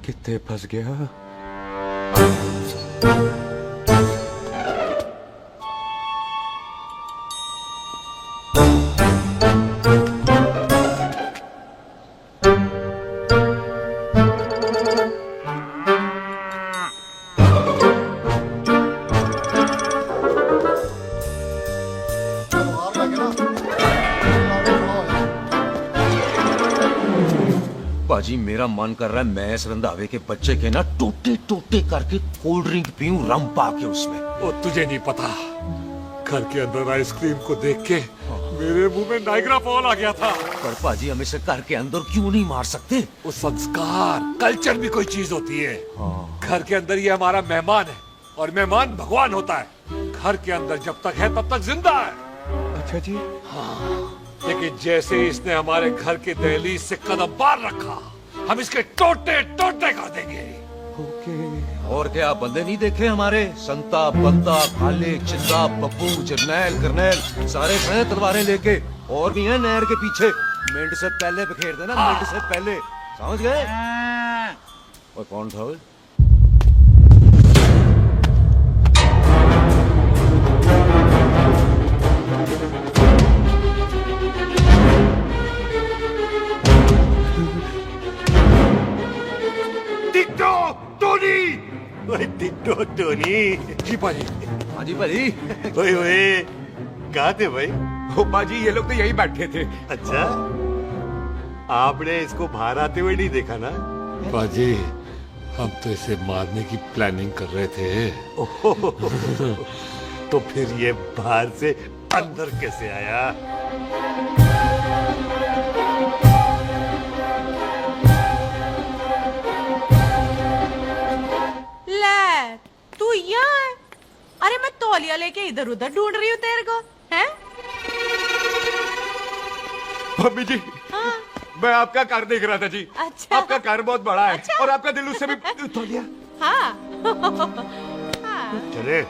कितने फंस गया? पाजी मेरा मन कर रहा है मैं इस रंधावे के बच्चे के ना टोटे टोटे करके कोल्ड ड्रिंक पीऊं, रम पा के उसमें। वो तुझे नहीं पता, घर के अंदर आइसक्रीम को देख के मेरे मुंह में नाइग्रा फॉल आ गया था। पर पाजी हम इसे घर के अंदर क्यों नहीं मार सकते? वो संस्कार कल्चर भी कोई चीज होती है। घर के अंदर ये हमारा मेहमान है और मेहमान भगवान होता है। घर के अंदर जब तक है तब तक जिंदा है। अच्छा जी। हाँ, लेकिन जैसे ही इसने हमारे घर के दहलीज से कदम बाहर रखा, हम इसके टोटे टोटे कर देंगे। और क्या बंदे नहीं देखे हमारे? संता, बंता, खाले, चिंदा, बब्बू, जरनैल, करनैल सारे हैं तलवारें लेके, और भी हैं नहर के पीछे। मिनट से पहले बिखेर देना, मिनट से पहले, समझ गए? और कौन था वो? Ditto Tony. ओए टिट्टो टोनी। जी पाजी। हाँ जी पाजी। ओए ओए कहाँ थे भाई? ओ पाजी ये लोग तो यही बैठे थे। अच्छा, आपने इसको बाहर आते हुए नहीं देखा ना? पाजी हम तो इसे मारने की प्लानिंग कर रहे थे। तो फिर ये बाहर से अंदर कैसे आया? ले तू यहाँ है? अरे मैं तौलिया लेके इधर उधर ढूंढ रही हूँ तेरे को, हैं? मम्मी जी। हाँ? मैं आपका कार देख रहा था जी। अच्छा। आपका कार बहुत बड़ा है। अच्छा। और आपका दिल उससे भी तौलिया। हाँ। चले,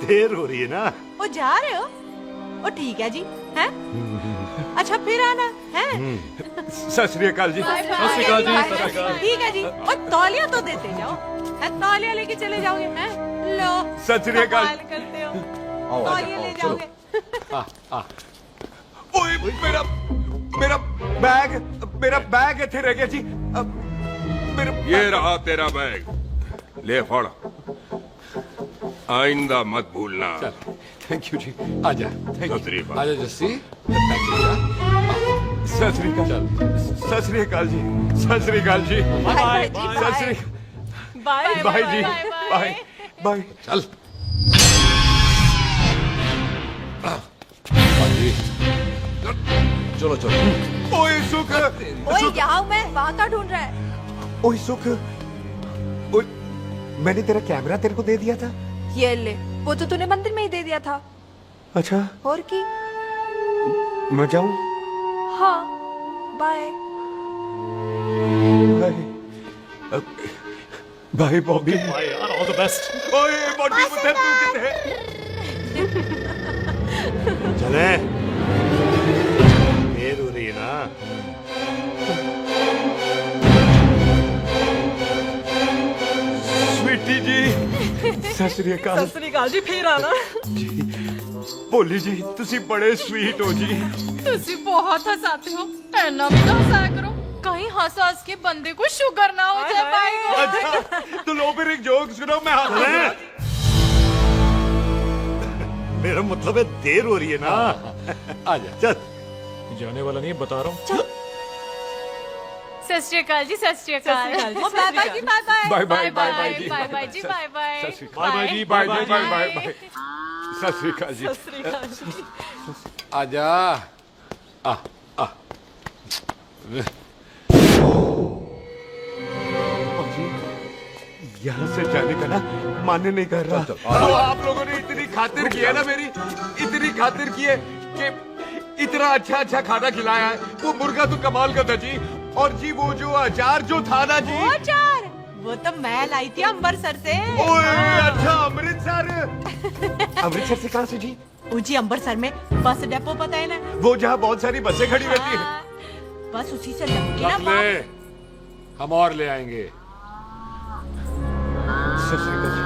देर हो रही है ना? वो जा रहे हो? वो ठीक है जी, हैं? अच्छा फिर आना, हैं? सत श्री अकाल जी। Bye bye. सत श्री अकाल जी। सत श्री अकाल। ठीक है जी। और तौलिया तो देते जाओ, तौलिया लेके चले जाओगे, हैं? लो। सत श्री अकाल। कमाल करते हो। तौलिया ले जाओगे। ओए मेरा मेरा बैग इथे रह गया जी। मेरा ये रहा तेरा बैग, ले फड़। आइंदा मत भूलना। थैंक यू जी। आजा। सत श्री अकाल। आजा जस्सी। सत श्री अकाल। सत श्री अकाल जी। सत श्री अकाल जी। बाय सत श्री बाय बाय जी। Bye bye. चल। चलो चलो। ओए सुख। ओए यहाँ हूँ मैं, वहाँ का ढूंढ रहा है? ओए सुख, ओए मैंने तेरा कैमरा तेरे को दे दिया था। ये ले, वो तो तूने मंदिर में ही दे दिया था। अच्छा, और की? मैं जाऊं? हाँ, बाय। बाय बॉबी। बाय यार, ऑल द बेस्ट। ओए बॉबी पुत्र तू किथे है? चले, देर हो रही है ना? स्वीटी जी। सत श्री अकाल। सत श्री अकाल जी, फिर आना। भोली जी तुसी बड़े स्वीट हो जी। तुसी बहुत हंसाते हो, ऐना भी ना हंसाया करो, कहीं हंस हंस के बंदे को शुगर ना हो जाए भाई को। अच्छा तो लो फिर एक जोक सुनो, मैं हंस। मेरा मतलब है देर हो रही है ना? आजा। चल। जाने वाला नहीं, बता रहा हूँ। सत श्री अकाल जी। सत श्री अकाल। बाय बाय जी। Bye bye. Bye bye bye bye जी। बाय बाय जी। Bye bye. सत श्री अकाल। बाय जी। Bye bye bye bye bye. सत श्री अकाल जी। सत श्री अकाल जी। आजा। यहाँ से जाने का ना मान्य नहीं कर रहा। आप लोगों ने इतनी खातिर की है ना मेरी, इतनी खातिर की है कि इतना अच्छा अच्छा खाना खिलाया है। वो मुर्गा तो कमाल का था जी। और जी वो जो अचार जो था ना जी, वो अचार वो तो मैं लाई थी अमृतसर से। ओए अच्छा अमृतसर। अमृतसर से कहाँ से जी? जी अमृतसर में बस डिपो पता है ना, वो जहाँ बहुत सारी बसें खड़ी रहती है। बस उसी से लगती है रख ना ले, हम और ले आएंगे। सत श्री अकाल जी।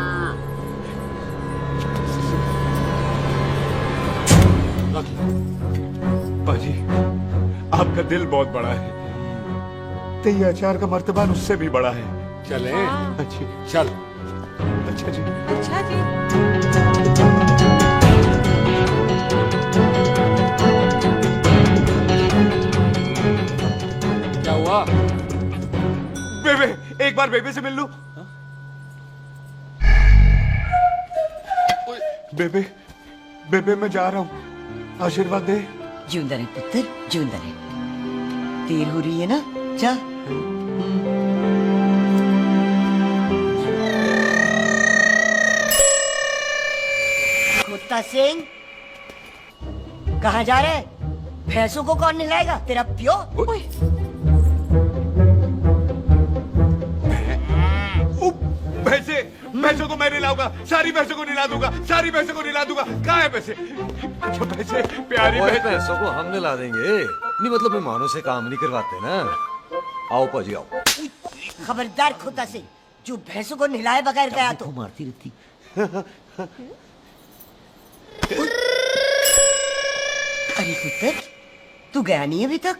पाजी आपका दिल बहुत बड़ा है, तो ये अचार का मर्तबान उससे भी बड़ा है। चले अच्छी चल। अच्छा जी। अच्छा जी। क्या हुआ? बेबे एक बार बेबे से मिल लूं। बेबे बेबे मैं जा रहा हूँ, आशीर्वाद दे। जिंदा रहे पुत्र, जिंदा रहे। देर हो रही है ना, जा। कुत्ता सिंह कहाँ जा रहे? भैंसों को कौन नहलाएगा? तेरा प्यो? भैंसे भैंसों को मैं नहलाऊंगा, सारी भैंसों को नहला दूंगा, सारी भैंसों को नहला दूंगा। कहाँ है भैंसे? अच्छा भैंसे प्यारी भैंसों को हम नहला देंगे, नहीं मतलब मेहमानों से काम नहीं करवाते ना। आओ पाजी आओ। खबरदार कुत्ता सिंह, जो भैंसों को नहलाए बगैर गया तो मारती रहती। अरे पुत्र, तू गया नहीं अभी तक?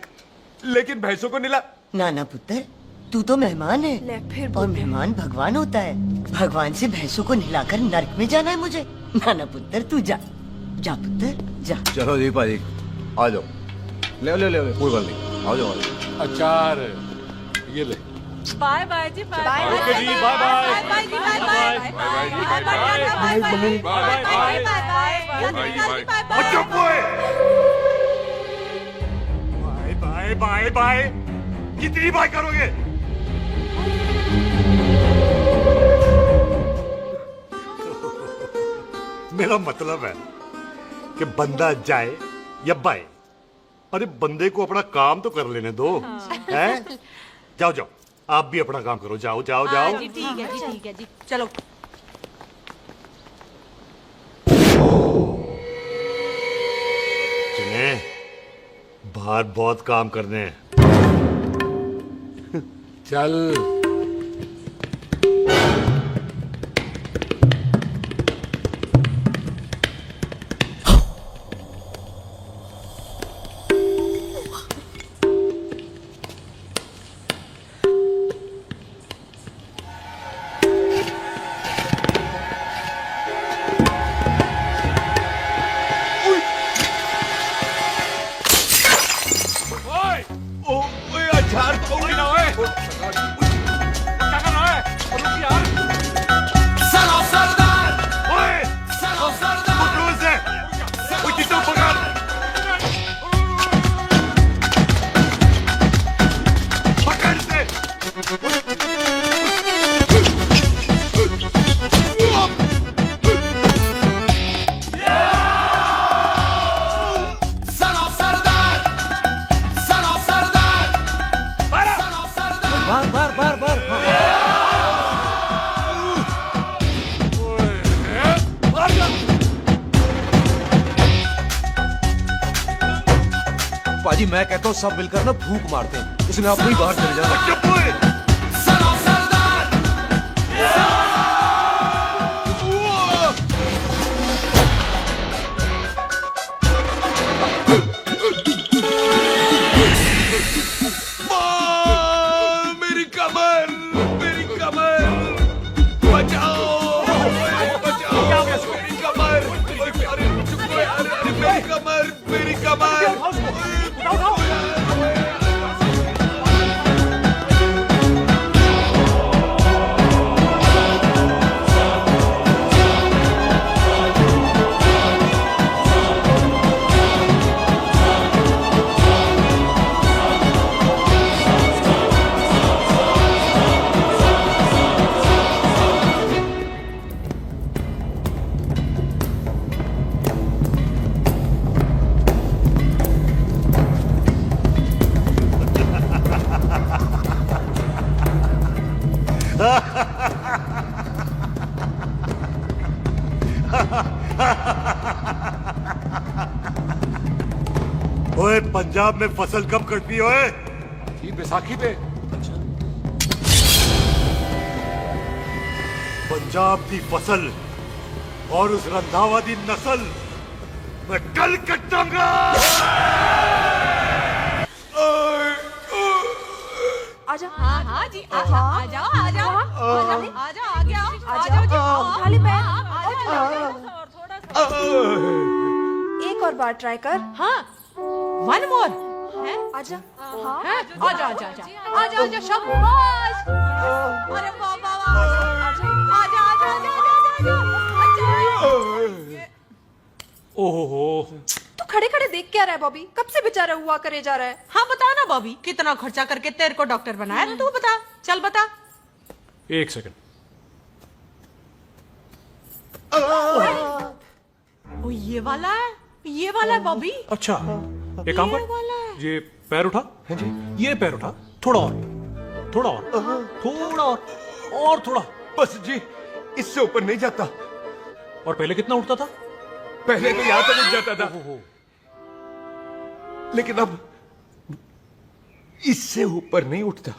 लेकिन भैंसों को नहला। ना ना पुत्र, तू तो मेहमान है और मेहमान भगवान होता है। भगवान से भैंसों को नहलाकर नरक में जाना है मुझे? ना ना पुत्र, तू जा, जा पुत्र जा। चलो जी पाजी आ जाओ, ले ले ले कोई बात नहीं, आ जाओ। अचार ये ले। बाय बाय जी, बाय बाय। ओके जी, बाय बाय। बाय जी, bye bye. Bye bye bye bye bye. कितनी बाय करोगे? मेरा मतलब है कि बंदा जाए या बाय, अरे बंदे को अपना काम तो कर लेने दो। हैं? जाओ जाओ, आप भी अपना काम करो। जाओ जाओ जाओ। जी ठीक है जी, ठीक है जी, चलो। चले, बाहर बहुत काम करने हैं। चल। अचार तो भी ना है। क्या कर रहा है? रुक यार। सलाम सरदार। ओए, सलाम सरदार। पकड़ो इसे। ओए कितना पकड़। पकड़ इसे। सलाम सरदार। सलाम सरदार। बार बार बार बार। पाजी मैं कहता हूँ सब मिलकर ना भूख मारते हैं, इसलिए आप नहीं बाहर चले जाना। सलाम सरदार। मेरी कमर, मेरी कमर, बचाओ, बचाओ, मेरी कमर। अरे मेरी कमर, मेरी कमर। पंजाब में फसल कब कटती हो? ये बैसाखी पे। पंजाब की फसल और उस रंधावा दी नस्ल मैं कल कटाऊंगा। आजा। हाँ हाँ जी आजा आजा आजा आजा आ गया आजा उठा ले पैर। एक और बार ट्राई कर। हाँ वन मोर है आजा। हाँ आजा आजा आजा आजा आजा शाबाश। अरे बाबा आजा आजा आजा ओहो तू खड़े खड़े देख क्या रहा है बॉबी? कब से बेचारा हुआ करे जा रहा है? हाँ बता ना बॉबी, कितना खर्चा करके तेरे को डॉक्टर बनाया? तू बता, चल बता। एक सेकंड। ओ ये वाला है बॉबी। अच्छा एक काम कर, ये पैर उठा। है जी। ये पैर उठा, थोड़ा और, थोड़ा और, थोड़ा और थोड़ा। बस जी, इससे ऊपर नहीं जाता। और पहले कितना उठता था? पहले तो यहां तक उठ जाता था, लेकिन अब इससे ऊपर नहीं उठता।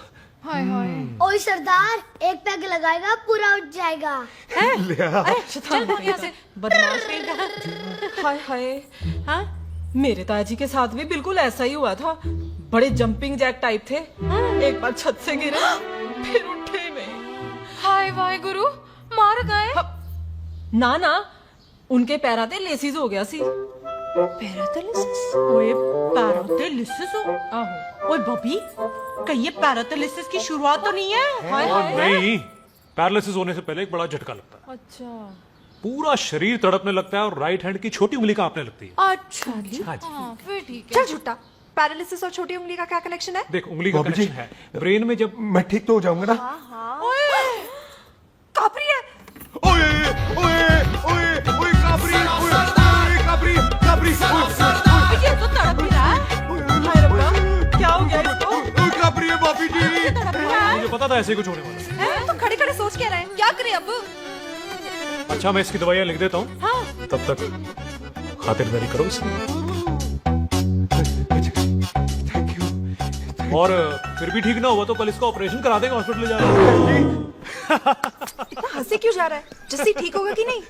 हाय हाय। ओए सरदार, एक पैग लगाएगा पूरा उठ जाएगा। चल यहाँ से बदमाश कहीं। हाय हाय। हाँ मेरे ताजी के साथ भी बिल्कुल ऐसा ही हुआ था। बड़े जंपिंग जैक टाइप थे। एक बार छत से गिरे फिर उठे नहीं। हाय वाहे गुरु, मार गए? ना ना, उनके पैरा ते लेसिस हो गया सी। पैरालिसिस? ओए पैरालिसिस हो? आहो। ओए बॉबी, कहीं ये पैरालिसिस की शुरुआत तो नहीं है? हाय हाय। नहीं, पैरालिसिस होने से पहले एक बड़ा झटका लगता है। अच्छा। पूरा शरीर तड़पने लगता है और राइट हैंड की छोटी उंगली कांपने लगती है। अच्छा जी। हाँ जी। फिर ठीक है। चल झूठा, पैरालिसिस और छोटी उंगली का क्या कनेक्शन है? देख उंगली का कनेक्शन है ब्रेन में। जब मैं ठीक तो हो जाऊंगा ना? कापरी है। ओए ओए ओए ओए काबरी, ओए काबरी काबरी। ये तो तड़प ही रहा है। हाय रब्बा, क्या हो गया इसको? ओए काबरी है बाबी जी। मुझे पता था ऐसे ही कुछ होने वाला है। तो खड़े खड़े सोच क्या रहे हैं? क्या करें अब? अच्छा मैं इसकी दवाइयाँ लिख देता हूँ। हाँ। तब तक खातिरदारी करो इसकी। और फिर भी ठीक ना हुआ तो कल इसका ऑपरेशन करा देंगे, हॉस्पिटल ले जाना। इतना हंसे क्यों जा रहा है? जैसे ठीक होगा कि नहीं?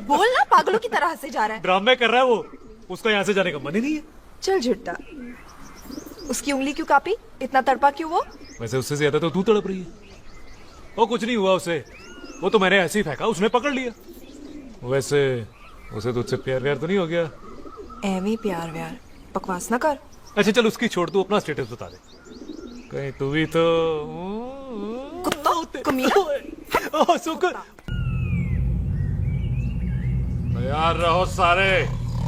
बोल ना, पागलों की तरह हंसे जा रहा है। ड्रामे कर रहा है वो, उसका यहाँ से जाने का मन ही नहीं है। चल झुट्टा, उसकी उंगली क्यों कापी? इतना तड़पा क्यों वो? वैसे उससे ज्यादा तो तू तड़प रही है। वो कुछ नहीं हुआ उसे, वो तो मैंने ऐसे ही फेंका, उसने पकड़ लिया। वैसे उसे तुझसे प्यार व्यार तो नहीं हो गया? एमी प्यार व्यार बकवास ना कर। अच्छा चल उसकी छोड़, तू अपना स्टेटस बता दे। कहीं तू भी तो कुत्ता कमीना। शुक्र। तैयार रहो सारे,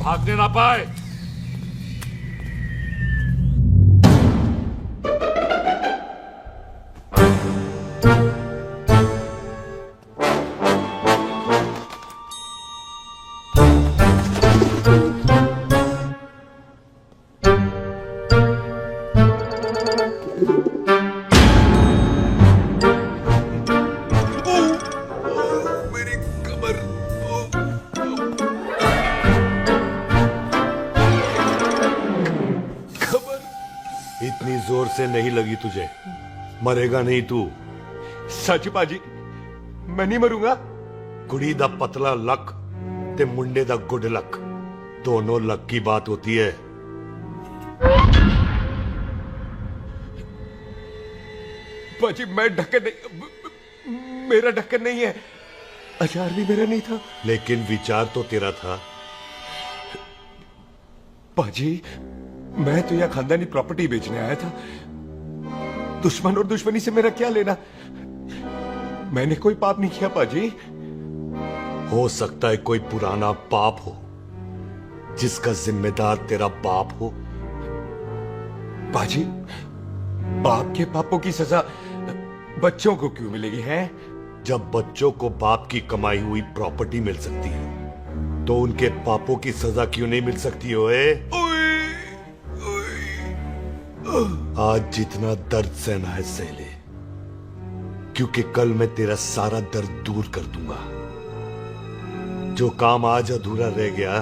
भागने ना पाए। इतनी जोर से नहीं लगी तुझे, मरेगा नहीं तू। सच पाजी, मैं नहीं मरूंगा। कुड़ी दा पतला लक ते मुंडे दा गुड लक, दोनों लक की बात होती है। पाजी मैं ढक्कन नहीं, मेरा ढक्कन नहीं है। अचार भी मेरा नहीं था। लेकिन विचार तो तेरा था। पाजी मैं तो यह खानदानी प्रॉपर्टी बेचने आया था। दुश्मन और दुश्मनी से मेरा क्या लेना? मैंने कोई पाप नहीं किया पाजी। हो सकता है कोई पुराना पाप हो जिसका जिम्मेदार तेरा बाप हो। पाजी बाप के पापों की सजा बच्चों को क्यों मिलेगी है? जब बच्चों को बाप की कमाई हुई प्रॉपर्टी मिल सकती है तो उनके पापों की सजा क्यों नहीं मिल सकती? ओए आज जितना दर्द सहना है सह ले, क्योंकि कल मैं तेरा सारा दर्द दूर कर दूंगा। जो काम आज अधूरा रह गया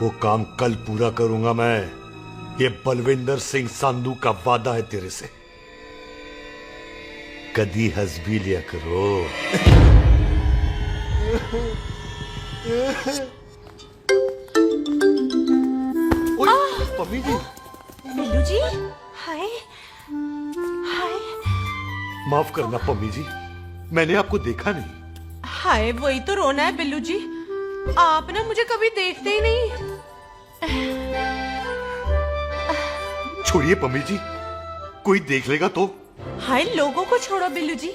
वो काम कल पूरा करूंगा मैं। ये बलविंदर सिंह संधू का वादा है तेरे से, कदी हंस भी लिया करो। पम्मी जी। बिल्लू जी, हाय हाय। माफ करना पम्मी जी, मैंने आपको देखा नहीं। हाय, वही तो रोना है बिल्लू जी, आप ना मुझे कभी देखते ही नहीं। छोड़िए पम्मी जी, कोई देख लेगा तो। हाय, लोगों को छोड़ो बिल्लू जी,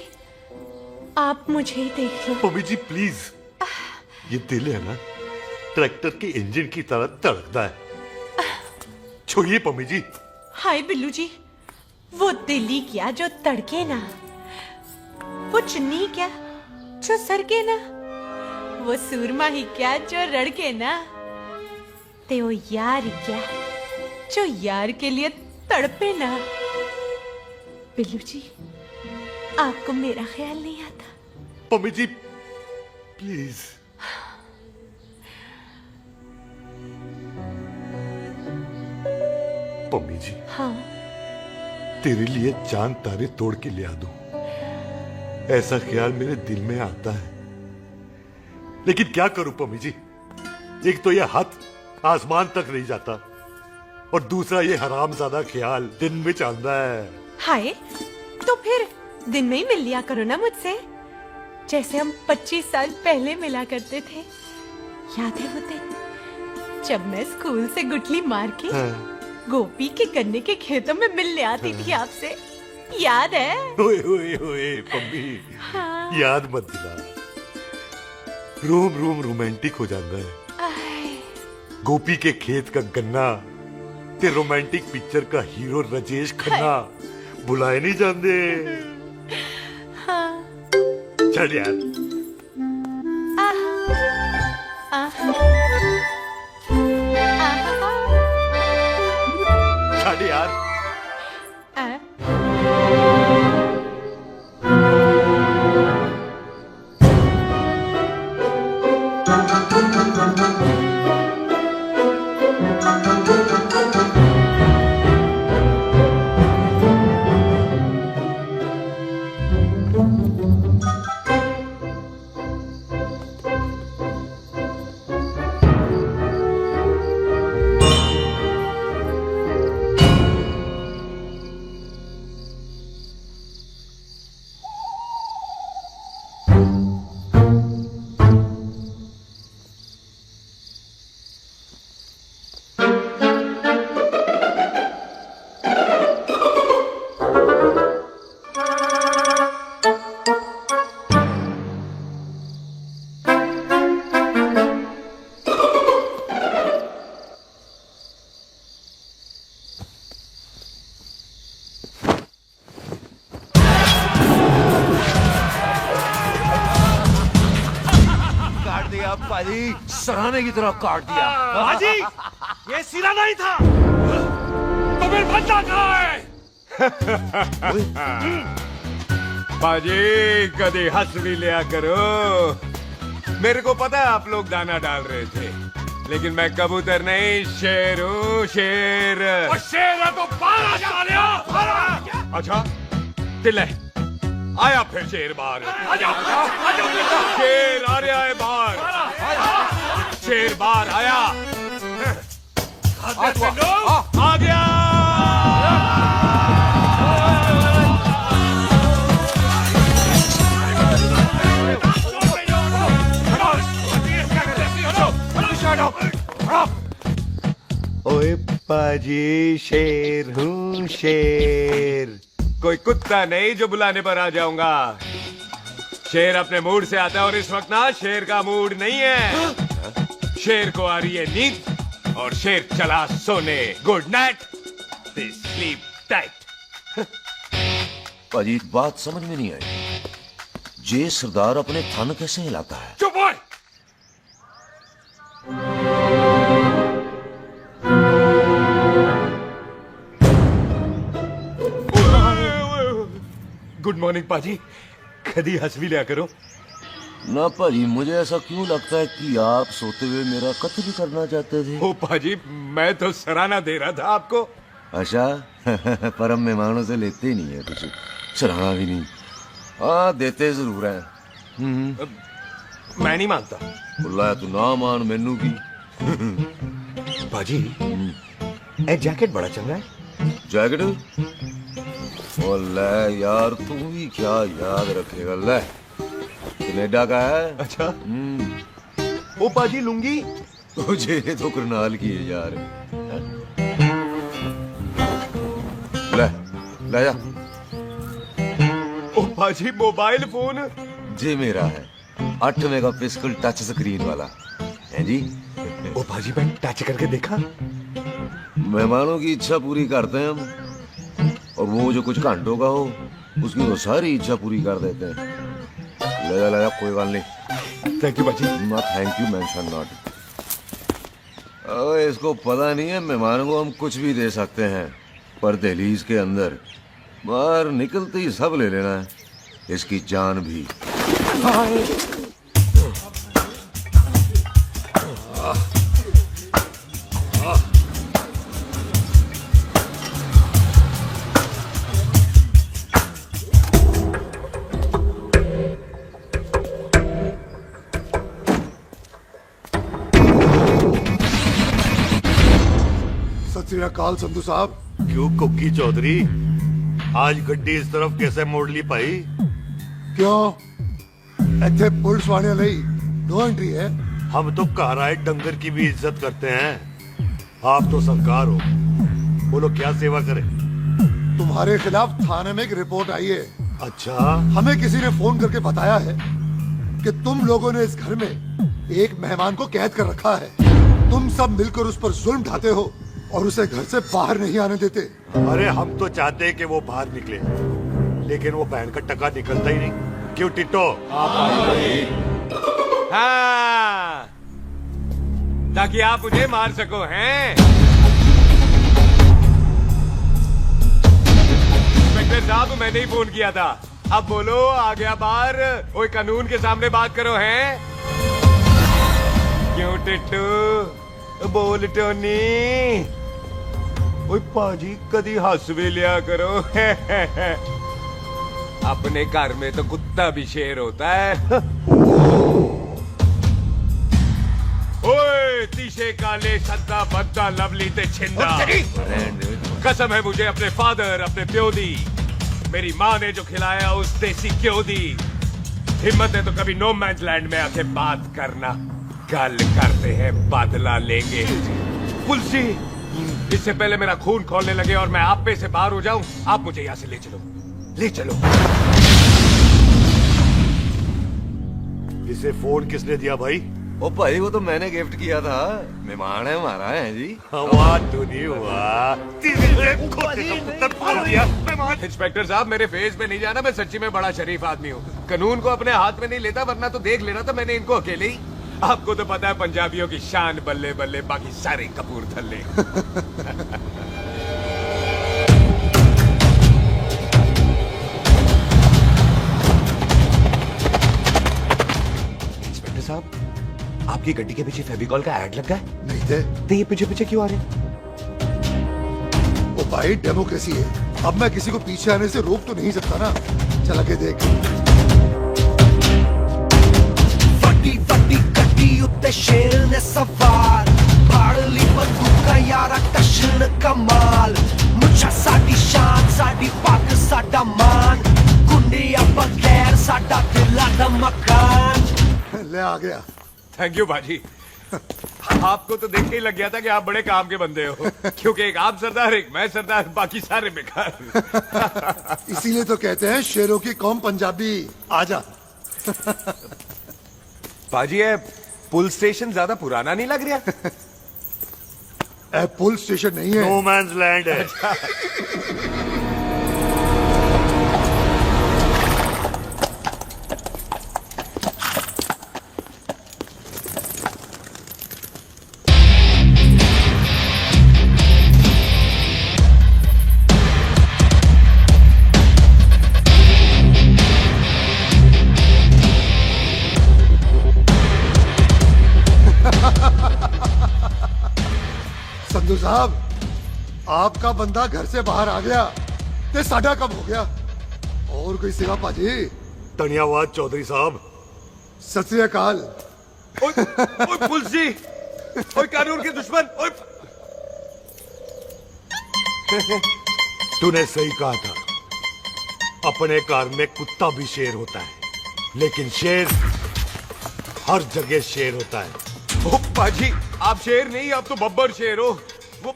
आप मुझे ही देख लो। पम्मी जी प्लीज, ये दिल है ना, ट्रैक्टर के इंजन की तरह धड़कता है। छोड़िए पम्मी जी। हाय बिल्लू जी, वो दिल ही क्या जो तड़के ना, वो चुन्नी क्या जो सरके ना, वो सूरमा ही क्या जो रड़के ना, ते वो यार ही क्या जो यार के लिए तड़पे ना। बिल्लू जी, आपको मेरा ख्याल नहीं आता? पम्मी जी प्लीज। पम्मी जी, हाँ, तेरे लिए चांद तारे तोड़ के ले आ दूं, ऐसा ख्याल मेरे दिल में आता है, लेकिन क्या करूं पम्मी जी, एक तो यह हाथ आसमान तक नहीं जाता, और दूसरा ये हरामजादा ख्याल दिन में चांदा है। हाय, तो फिर दिन में ही मिल लिया करो ना मुझसे, जैसे हम 25 साल पहले मिला करते थे। याद है वो दिन जब मैं स्कूल से गुटली मार के गोपी के गन्ने के खेतों में मिलने आती थी आपसे, याद है? ओए ओए ओए पम्मी, हाँ। याद मत दिला, रोम रोम रोमांटिक हो जाता है। गोपी के खेत का गन्ना ते रोमांटिक पिक्चर का हीरो राजेश खन्ना बुलाए नहीं जाते। हाँ। चल यार। चल यार। पाजी, सराहने की तरह काट दिया। पाजी, ये सिरा नहीं था। तो फिर बंदा कहाँ है? पाजी, कभी हंस भी लिया करो। मेरे को पता है आप लोग दाना डाल रहे थे, लेकिन मैं कबूतर नहीं, शेर हूँ, शेर। और शेर है तो बारह डालिया। अच्छा, दिल आया फिर शेर बाहर। शेर आ रहा है बाहर, शेर बाहर आया, आ गया। ओए पाजी, शेर हूँ, शेर। कोई कुत्ता नहीं जो बुलाने पर आ जाऊंगा। शेर अपने मूड से आता है, और इस वक्त ना शेर का मूड नहीं है। शेर को आ रही है नींद, और शेर चला सोने। Good night, sleep tight. पाजी, एक बात समझ में नहीं आई, जे सरदार अपने थन कैसे हिलाता है? चुप हो। गुड मॉर्निंग पाजी, कदी हंस भी लिया करो। ना भाजी, मुझे ऐसा क्यों लगता है कि आप सोते हुए मेरा कत्ल करना चाहते थे? ओ पाजी, मैं तो सराहना दे रहा था आपको। अच्छा पर हम मेहमानों से लेते ही नहीं है कुछ, सराहना भी नहीं। हाँ देते जरूर है। मैं नहीं मानता। बुलाया तू ना मान मैनू की। पाजी ए जैकेट बड़ा चंगा है। जैकेट? ओ ले यार, तू भी क्या याद रखेगा। ले कनेडा का है। अच्छा। ओ पाजी लुंगी? तुझे तो करनाल की है यार। ले ले जा। ओ पाजी मोबाइल फोन? जी मेरा है, 8 मेगापिक्सल टच स्क्रीन वाला है जी। ओ पाजी मैं टच करके देखा। मेहमानों की इच्छा पूरी करते हैं हम, और वो जो कुछ घंटों का हो उसकी वो सारी इच्छा पूरी कर देते हैं। ले जा कोई बात नहीं। थैंक यू बाजी। ना थैंक यू मेंशन नॉट। इसको पता नहीं है मेहमानों को हम कुछ भी दे सकते हैं, पर दहलीज के अंदर बाहर निकलते ही सब ले लेना है, इसकी जान भी। सत श्री अकाल संधू साहब। क्यों कुक्की चौधरी, आज गड्डी इस तरफ कैसे मोड़ ली भाई? क्यों इतने पुलिस वाले नहीं नो एंट्री है? हम तो घर आए डंगर की भी इज्जत करते हैं। आप तो सरकार हो, बोलो क्या सेवा करें? तुम्हारे खिलाफ थाने में एक रिपोर्ट आई है। अच्छा? हमें किसी ने फोन करके बताया है कि तुम लोगों ने इस घर में एक मेहमान को कैद कर रखा है। तुम सब मिलकर उस पर जुल्म ढाते हो और उसे घर से बाहर नहीं आने देते। अरे हम तो चाहते हैं कि वो बाहर निकले, लेकिन वो बहन का टका निकलता ही नहीं। क्यों टिट्टो? हाँ, ताकि आप मुझे मार सको हैं। इंस्पेक्टर साहब मैंने ही फोन किया था। अब बोलो आ गया बाहर, कोई कानून के सामने बात करो हैं। क्यों टिट्टू बोल टोनी। ओए पाजी कदी हंस भी लिया करो। अपने घर में तो कुत्ता भी शेर होता है। ओए तीशे काले सद्दा बद्दा लवली ते छिंदा, कसम है मुझे अपने फादर अपने प्यो दी, मेरी माँ ने जो खिलाया उस देसी क्यों दी। हिम्मत है तो कभी नो मैंस लैंड में आके बात करना। गल करते हैं बदला लेंगे। पुलसी इससे पहले मेरा खून खोलने लगे और मैं आप पे से बाहर हो जाऊं, आप मुझे यहाँ से ले चलो, ले चलो। इसे फोन किसने दिया भाई? ओ भाई वो तो मैंने गिफ्ट किया था, मेहमान है हमारा है जी। वाह टोनी वाह, इंस्पेक्टर साहब मेरे फेस पे नहीं जाना, मैं सच्ची में बड़ा शरीफ आदमी हूँ। कानून को अपने हाथ में नहीं लेता, वरना तो देख लेना था मैंने इनको अकेले ही। आपको तो पता है पंजाबियों की शान बल्ले बल्ले, बाकी सारे कपूरथल्ले। इंस्पेक्टर साहब आपकी गड्डी के पीछे फेविकॉल का ऐड लगा है? नहीं थे। तो ये पीछे पीछे क्यों आ रहे? ओ भाई डेमोक्रेसी है, अब मैं किसी को पीछे आने से रोक तो नहीं सकता ना। चल के देख। ਵੱਡੀ ਵੱਡੀ ਗੱਡੀ ਉੱਤੇ ਸ਼ੇਰ ਨੇ ਸਵਾਰ, ਫੜ ਲਈ ਬੰਦੂਕਾਂ ਯਾਰਾ ਟਸ਼ਨ ਕਮਾਲ, ਮੁੱਛਾਂ ਸਾਡੀ ਸ਼ਾਨ ਸਾਡੀ ਪੱਗ ਸਾਡਾ ਮਾਨ, ਗੁੰਡੇ ਆ ਬਗੈਰ ਸਾਡਾ ਦਿਲਾਂ ਦਾ ਮਕਾਨ। ले आ गया। थैंक यू बाजी। आपको तो देख के ही लग गया था कि आप बड़े काम के बंदे हो, क्योंकि एक आप सरदार एक मैं सरदार, बाकी सारे बेकार। इसीलिए तो कहते हैं शेरों की कौम पंजाबी। आजा। बाजी ये पुल स्टेशन ज्यादा पुराना नहीं लग रहा? पुल स्टेशन नहीं है, नो मैंस लैंड है। बिल्लू साहब आपका बंदा घर से बाहर आ गया ते साडा कम हो गया और कोई सेवा पाजी धन्यवाद चौधरी साहब सत श्री अकाल ओए पुलिस जी ओए कानून के दुश्मन ओए तूने सही कहा था अपने घर में कुत्ता भी शेर होता है लेकिन शेर हर जगह शेर होता है। ओ पाजी आप शेर नहीं आप तो बब्बर शेर हो। वो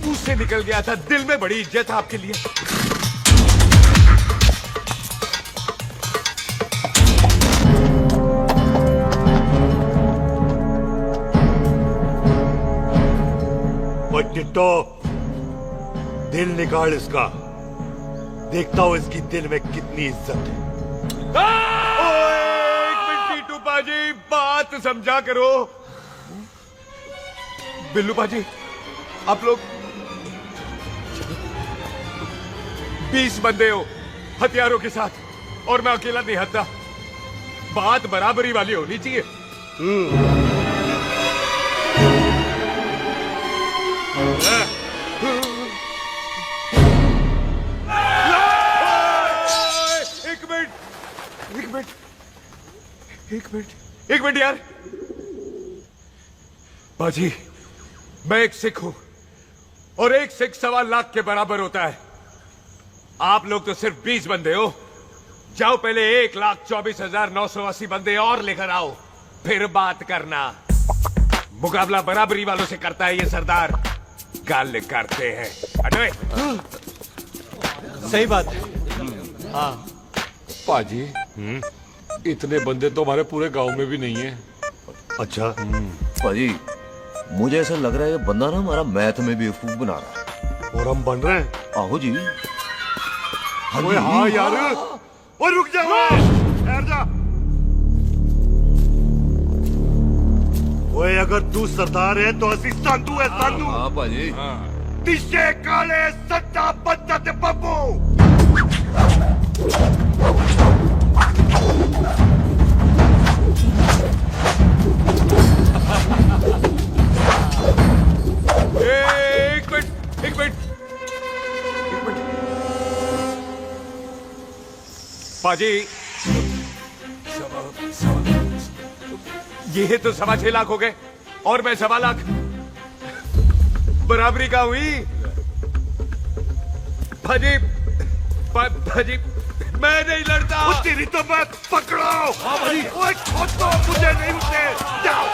मुंह से निकल गया था दिल में बड़ी इज्जत है आपके लिए। ओए टिट्टो दिल निकाल इसका देखता हूं इसकी दिल में कितनी इज्जत है। एक मिनट टीटू पाजी बात समझा करो। बिल्लू पाजी आप लोग 20 बंदे हो हथियारों के साथ और मैं अकेला निहत्था। बात बराबरी वाली होनी चाहिए। एक मिनट यार बाजी मैं एक सिख हूं और एक सिख 1.25 लाख के बराबर होता है। आप लोग तो सिर्फ 20 बंदे हो। जाओ पहले 1,24,980 बंदे और लेकर आओ फिर बात करना। मुकाबला बराबरी वालों से करता है ये सरदार गाल करते हैं। हटो सही बात है। हाँ पाजी इतने बंदे तो हमारे पूरे गांव में भी नहीं है। अच्छा पाजी मुझे ऐसा लग रहा है ये बंदा ना हमारा मैथ में बेवकूफ बना रहा है। और हम बन रहे हैं। आहो जी। ओए हाँ यार और रुक जा ठहर जा। ओए अगर तू सरदार है तो असी संतू है संतू। हाँ पाजी दिशे काले सच्चा बच्चा ते बब्बू। एक मिनट पाजी ये तो 6.25 लाख हो गए और मैं 1.25 लाख बराबरी का हुई। भाजी भाजी मैं नहीं लड़ता। तेरी तो मैं पकड़ो। हाँ भाई ओए तो मुझे नहीं उठे जाओ।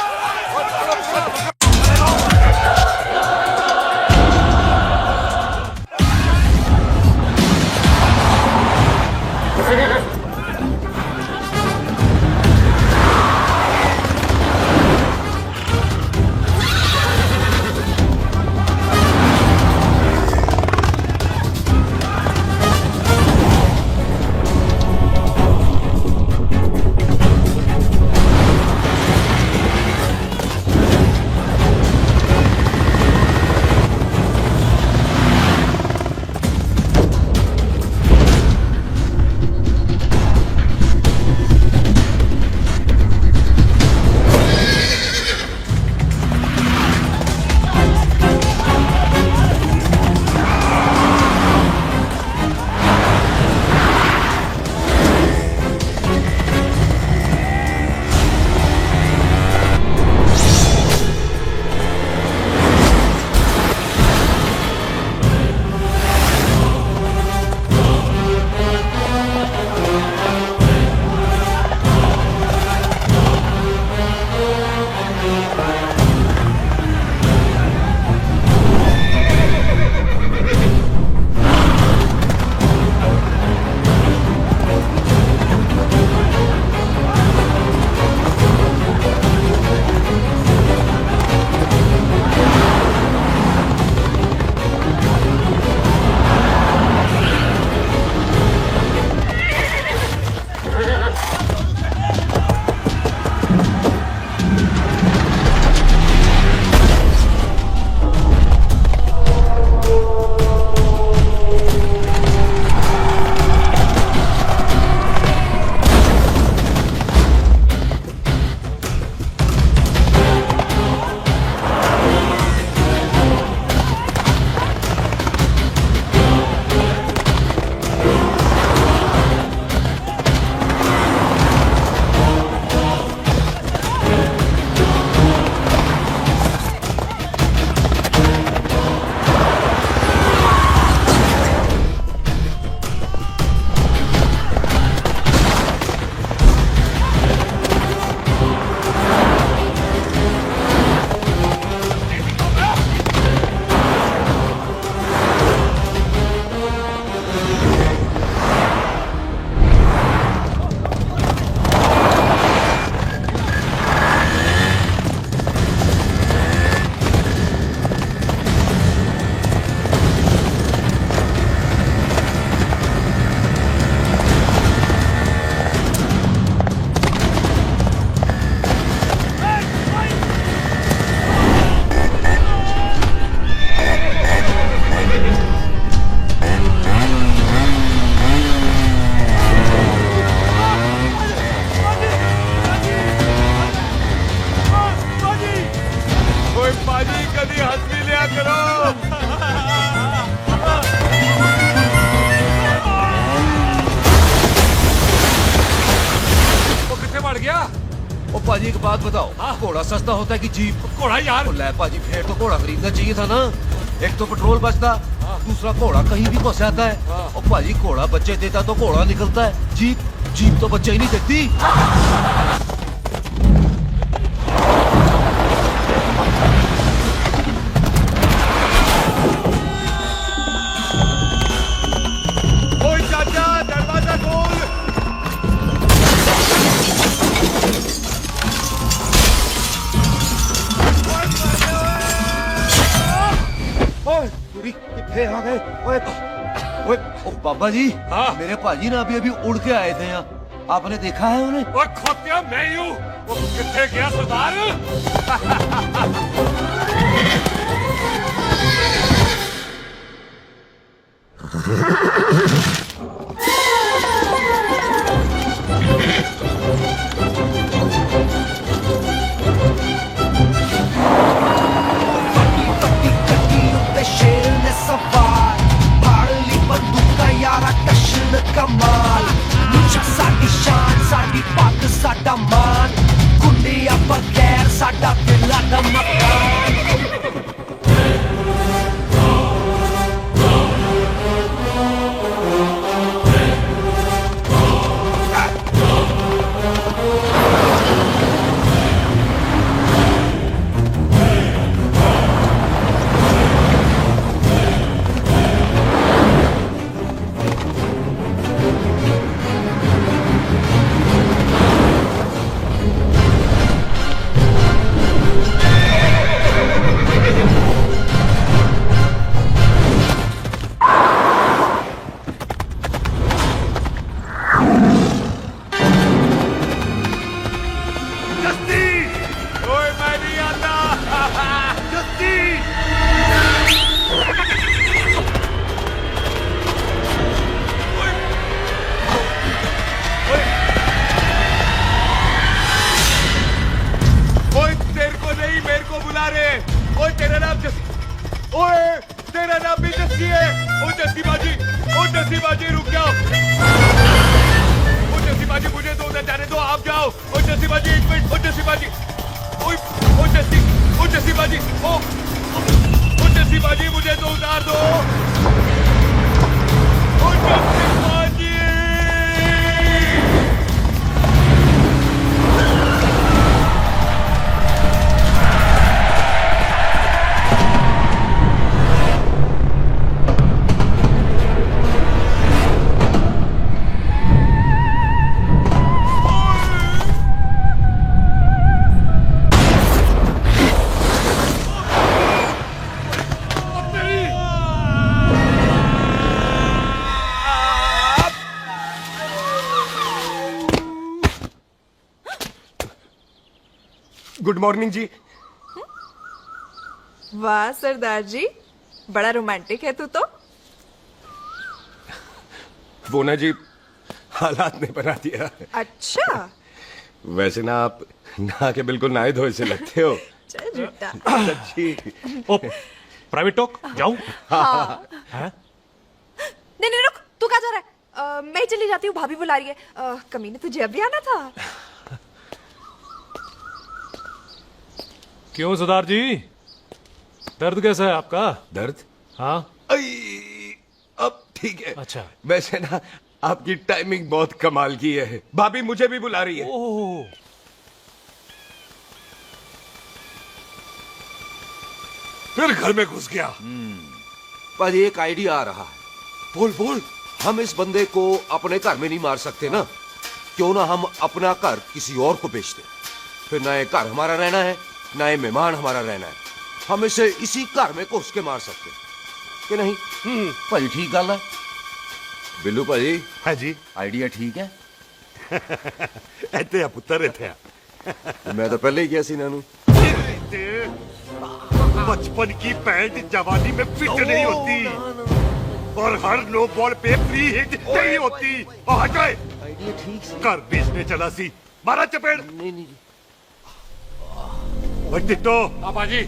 बात बताओ, घोड़ा सस्ता होता है कि जीप? घोड़ा यार। ले पाजी, फिर तो घोड़ा खरीदना चाहिए था ना। एक तो पेट्रोल बचता, दूसरा घोड़ा कहीं भी घुस जाता है। और पाजी घोड़ा बच्चे देता तो घोड़ा निकलता है, जीप तो बच्चे ही नहीं देती। ओए चाचा, दरवाजा खोल। ओए कितने आ गए? ओए ओए ओ बाबा जी, मेरे पाजी ना अभी उड़ के आए थे यहाँ, आपने देखा है उन्हें? ओए खोतिया, मैं ही हूँ। वो कितने गया सरदार? ਉੱਤੇ ਸ਼ੇਰ ਨੇ ਸਵਾਰ ਫੜ ਲਈ ਬੰਦੂਕਾਂ ਯਾਰਾ ਟਸ਼ਨ ਕਮਾਲ ਮੁੱਛਾਂ ਸਾਡੀ ਸ਼ਾਨ ਸਾਡੀ ਪੱਗ ਸਾਡਾ ਮਾਨ ਗੁੰਡਿਆਂ ਬਗੈਰ ਸਾਡਾ ਦਿਲਾਂ ਦਾ ਮਕਾਨ गुड मॉर्निंग जी। वाह सरदार जी, बड़ा रोमांटिक है तू तो। वो ना जी, हालात ने बना दिया। अच्छा। वैसे ना आप नहा के बिल्कुल नहाए धोए से लगते हो। चल झूठा। सच्ची। प्राइवेट टॉक जाऊं? हाँ। नहीं नहीं रुक, तू कहाँ जा रहा है? मैं चली जाती हूँ, भाभी बुला रही है। कमीने तुझे अभी आना था। क्यों सरदार जी, दर्द कैसा है आपका? दर्द? हाँ। अब ठीक है। अच्छा। वैसे ना आपकी टाइमिंग बहुत कमाल की है। भाभी मुझे भी बुला रही है। ओह। फिर घर में घुस गया। पर एक आइडिया आ रहा है। बोल बोल। हम इस बंदे को अपने घर में नहीं मार सकते ना, क्यों ना हम अपना घर किसी और को बेच दें। फिर ना ये घर हमारा रहना है, ना ये मेहमान हमारा रहना है। हम इसे इसी घर में घुस के मार सकते हैं कि नहीं? भाजी ठीक गल है। बिल्लू भाजी। हाँ जी। आइडिया ठीक है। ਇੱਥੇ ਆ ਪੁੱਤਰ ਇੱਥੇ ਆ। मैं तो पहले ही किया सी नानू। बचपन की पैंट जवानी में फिट नहीं होती और हर नो बॉल पे फ्री हिट नहीं होती। आ जाए। आइडिया ठीक से। घर बेचने चला सी, मारा चपेड़। नहीं नहीं। ओए टिट्टो। हाँ बाजी।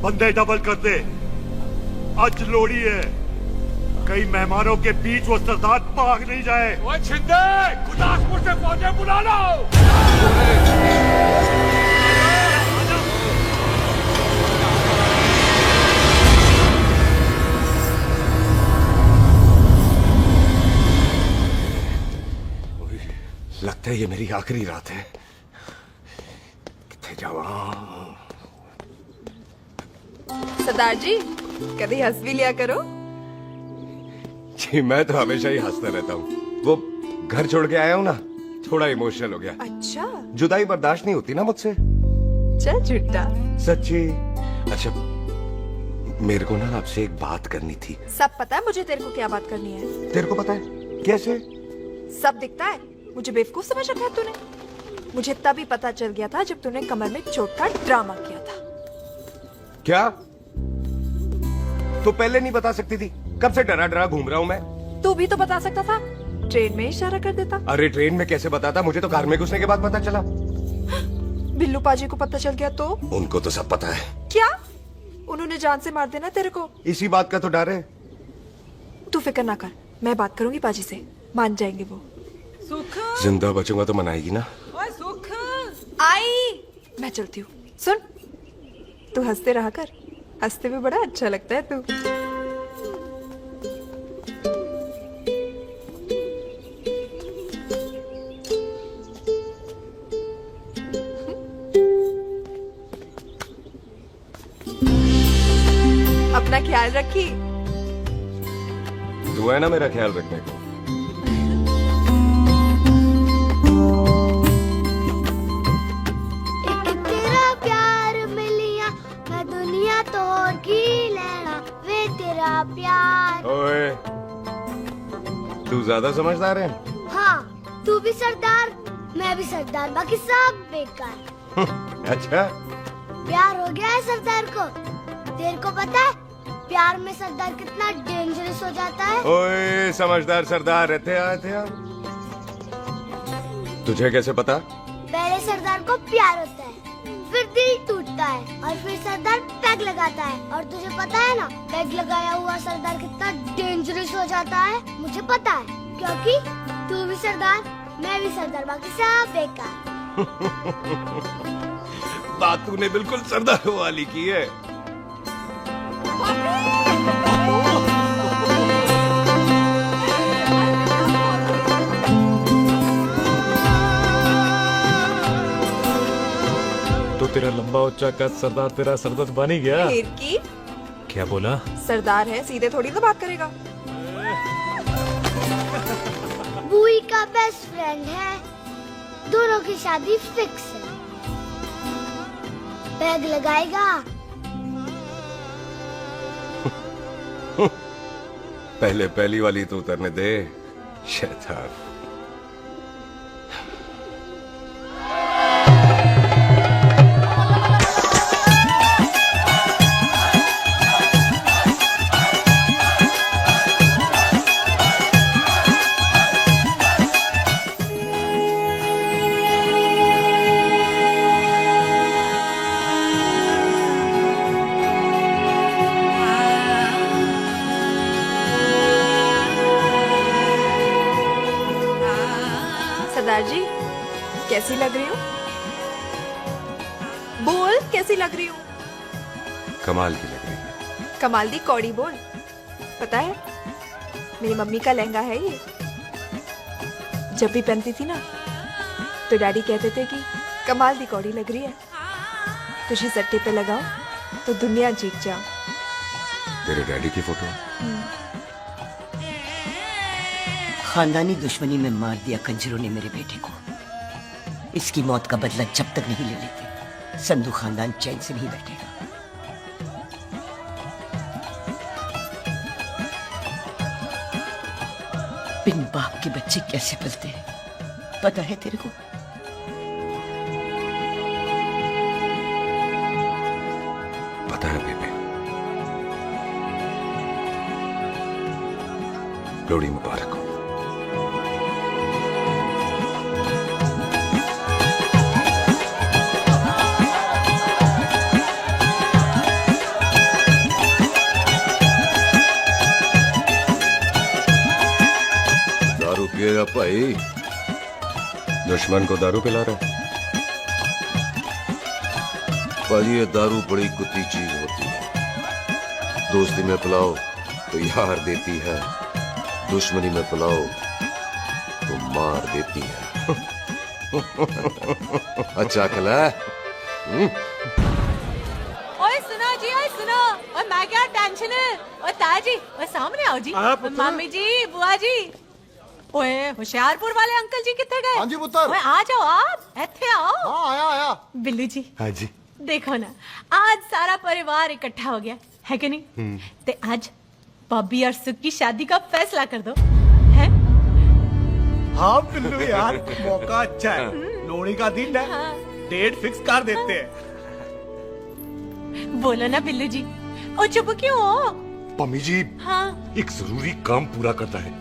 बंदे डबल कर दे, आज लोड़ी है। कई मेहमानों के बीच वो सरदार भाग नहीं जाए। ओए छिंदे, गुरदासपुर से फौजें बुला लो। लगता है ये मेरी आखिरी रात है। किथे जावा? सरदार जी कभी हंस भी लिया करो। जी मैं तो हमेशा ही हंसता रहता हूँ। वो घर छोड़ के आया हूँ ना, थोड़ा इमोशनल हो गया। अच्छा जुदाई बर्दाश्त नहीं होती ना मुझसे। चल झूठा। सच्ची। अच्छा मेरे को ना आपसे एक बात करनी थी। सब पता है मुझे तेरे को क्या बात करनी है। तेरे को पता है कैसे? सब दिखता है। मुझे बेवकूफ समझ रखा है तूने। मुझे तभी पता चल गया था जब तूने कमर में चोट का ड्रामा किया था। क्या? तो पहले नहीं बता सकती थी? कब से डरा डरा घूम रहा हूँ मैं। तू भी तो बता सकता था, ट्रेन में इशारा कर देता। अरे ट्रेन में कैसे बताता? मुझे तो कार में घुसने के बाद पता चला। बिल्लू पाजी को पता चल गया तो? उनको तो सब पता है। क्या? उन्होंने जान से मार देना तेरे को। इसी बात का तो डर है। तू फिक्र ना कर, मैं बात करूंगी पाजी से, मान जाएंगे वो। सुख जिंदा बचूंगा तो मनाएगी ना? ओए सुख आई मैं चलती हूँ। सुन तू हंसते रहा कर, हंसते भी बड़ा अच्छा लगता है तू। अपना ख्याल रखी। तू है ना मेरा ख्याल रखने को। तेरा प्यार मिलिया मैं दुनिया तोड़ की लेना वे तेरा प्यार। ओए तू ज्यादा समझदार है। हाँ तू भी सरदार मैं भी सरदार, बाकी सब बेकार। अच्छा प्यार हो गया है सरदार को। तेरे को पता है प्यार में सरदार कितना डेंजरस हो जाता है। ओए समझदार सरदार रहते आते। तुझे कैसे पता? पहले सरदार को प्यार होता है, फिर दिल टूटता है और फिर सरदार पैग लगाता है। और तुझे पता है ना पैग लगाया हुआ सरदार कितना डेंजरस हो जाता है। मुझे पता है क्योंकि तू भी सरदार मैं भी सरदार, बाकी सब बेकार। बात तूने बिल्कुल सरदार वाली की है। तो तेरा लंबा ऊंचा कद सरदार तेरा सरदर्द बन ही गया। फिर की क्या बोला? सरदार है सीधे थोड़ी तो बात करेगा। बुई का बेस्ट फ्रेंड है, दोनों की शादी फिक्स है। पैग लगाएगा। पहले पहली वाली तो उतरने दे शैतान। सरदार जी कैसी लग रही हूँ? बोल कैसी लग रही हूँ? कमाल की लग रही है। कमाल दी कौड़ी बोल। पता है मेरी मम्मी का लहंगा है ये। जब भी पहनती थी ना तो डैडी कहते थे कि कमाल दी कौड़ी लग रही है, तुझे सट्टे पे लगाओ तो दुनिया जीत जाओ। तेरे डैडी की फोटो? खानदानी दुश्मनी में मार दिया कंजरों ने मेरे बेटे को। इसकी मौत का बदला जब तक नहीं ले लेते संधू खानदान चैन से नहीं बैठेगा। बिन बाप के बच्चे कैसे पलते हैं पता है तेरे को? पता है बेबे। लोहड़ी मुबारक हो। गया भाई? दुश्मन को दारू पिला रहे? भाजी ये दारू बड़ी कुत्ती चीज होती है। दोस्ती में पिलाओ तो यार देती है, दुश्मनी में पिलाओ तो मार देती है। अच्छा खला। ओए सुनो जी, ओए सुनो, ओए मैं क्या टेंशन है? ओए ताजी, ओए सामने आओ जी। मामी जी, बुआ जी। ओए होशियारपुर वाले अंकल जी कितने गए? हाँ जी पुत्र। ओए आ जाओ आप, ऐथे आओ। हाँ आया आया। बिल्लू जी। हाँ जी। देखो ना, आज सारा परिवार इकट्ठा हो गया है कि नहीं? ते आज बॉबी और सुख की शादी का फैसला कर दो, है? हाँ बिल्लू यार, मौका अच्छा है। लोहड़ी का दिन है, डेट फिक्स कर देते हैं। बोलो ना बिल्लू जी, ओ चुप क्यों हो? पम्मी जी, हाँ एक जरूरी काम पूरा करता है,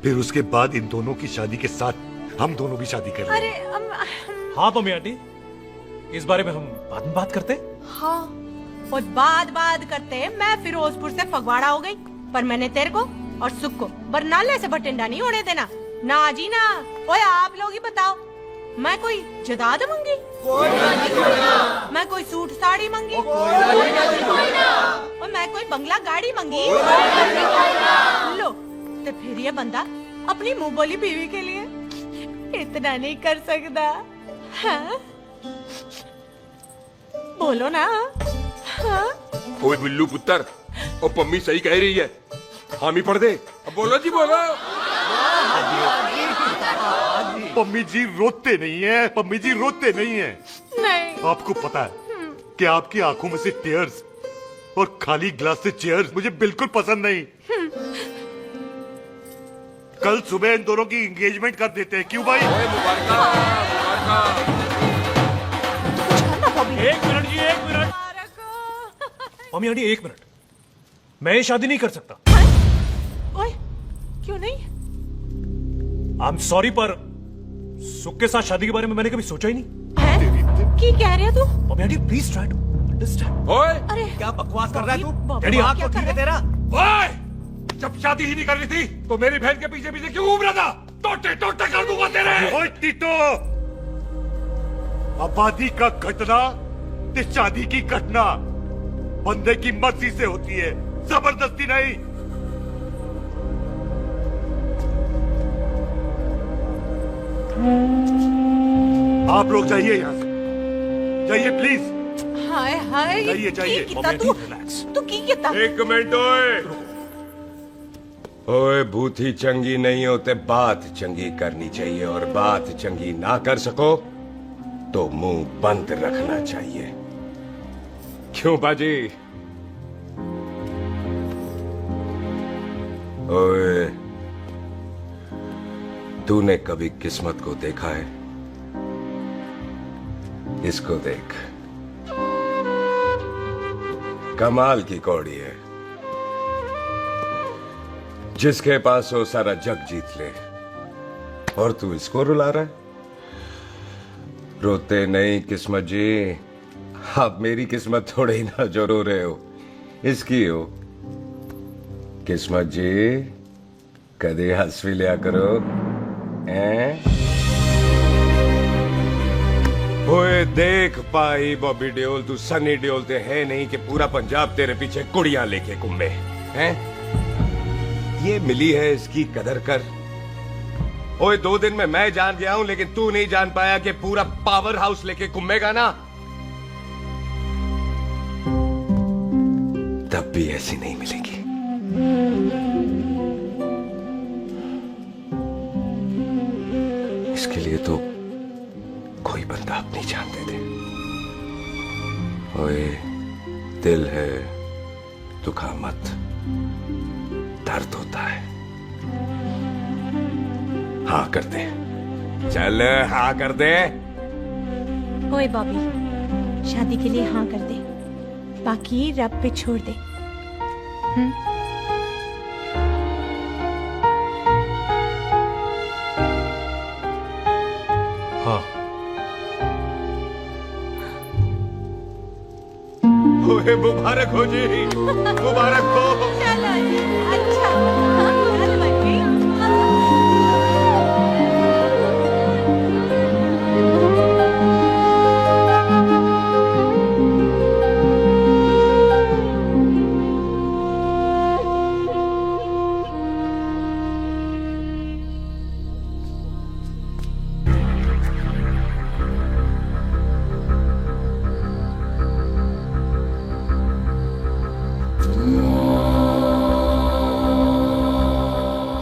फिर उसके बाद इन दोनों की शादी के साथ हम दोनों भी शादी कर अरे हाँ पम्मी आंटी, इस बारे में हम बाद में बात करते। हाँ और बात करते मैं फिरोजपुर से फगवाड़ा हो गई, पर मैंने तेरे को और सुख को बरनाले से भटिंडा नहीं होने देना। ना जी ना। ओए आप लोग ही बताओ, मैं कोई जदाद मंगी? मैं कोई सूट साड़ी मंगी? और मैं कोई बंगला गाड़ी मंगी? लो तो फिर ये बंदा अपनी मुंह बोली बीवी के लिए इतना नहीं कर सकता, हाँ? बोलो ना। हाँ? ओए बिल्लू पुत्र, ओ पम्मी सही कह रही है, हामी पढ़ दे। अब बोलो जी बोलो। पम्मी जी रोते नहीं है, पम्मी जी रोते नहीं है। नहीं। आपको पता है कि आपकी आंखों में से टीयर्स और खाली ग्लास से चेयर्स मुझे बिल्कुल पसंद नहीं। कल सुबह इन दोनों की एंगेजमेंट कर देते हैं, क्यों भाई? एक मिनट जी, एक मिनट। मम्मी आंटी एक मिनट, मैं ये शादी नहीं कर सकता। ओए क्यों नहीं? आई एम सॉरी, पर सुख के साथ शादी के बारे में मैंने कभी सोचा ही नहीं। है? की कह रहे तू? Mummy aunty please try to understand. ओए अरे क्या बकवास कर रहा है तू? डैडी दिमाग तो ठीक है तेरा? ओए, जब शादी ही नहीं करनी थी तो मेरी बहन के पीछे पीछे क्यों घूम रहा था? टोटे टोटे कर दूंगा तेरे। ओए टीटो, आबादी का घटना ते शादी की घटना बंदे की मर्जी से होती है, जबरदस्ती नहीं। आप लोग जाइए यहाँ से, जाइए प्लीज। हाय हाय, जाइए जाइए। तू की कितना? एक मिनट ओए। ओए भूथी चंगी नहीं होते, बात चंगी करनी चाहिए, और बात चंगी ना कर सको तो मुंह बंद रखना चाहिए। क्यों बाजी? ओए, तूने कभी किस्मत को देखा है? इसको देख, कमाल की कौड़ी है, जिसके पास हो सारा जग जीत ले, और तू इसको रुला रहा है? रोते नहीं किस्मत जी, आप मेरी किस्मत थोड़े ही ना जो रो रहे हो, इसकी हो। किस्मत जी कदे हंस भी लिया करो, हैं? ओए देख पाई बॉबी देओल, तू सनी देओल ते है नहीं कि पूरा पंजाब तेरे पीछे कुड़ियां लेके घूमे, हैं? ये मिली है, इसकी कदर कर। ओए 2 दिन में मैं जान गया हूं, लेकिन तू नहीं जान पाया कि पूरा पावर हाउस लेके घूमेगा ना, तब भी ऐसी नहीं मिलेगी। इसके लिए तो कोई बंदा अपनी जान दे दे। ओए दिल है, दुखा मत, दर्द होता है। हाँ कर दे, चल हाँ कर दे। ओए बॉबी, शादी के लिए हाँ कर दे, बाकी रब पे छोड़ दे। हाँ। ओए मुबारक हो जी, मुबारक हो। चलो जी, अच्छा। चल बच्ची।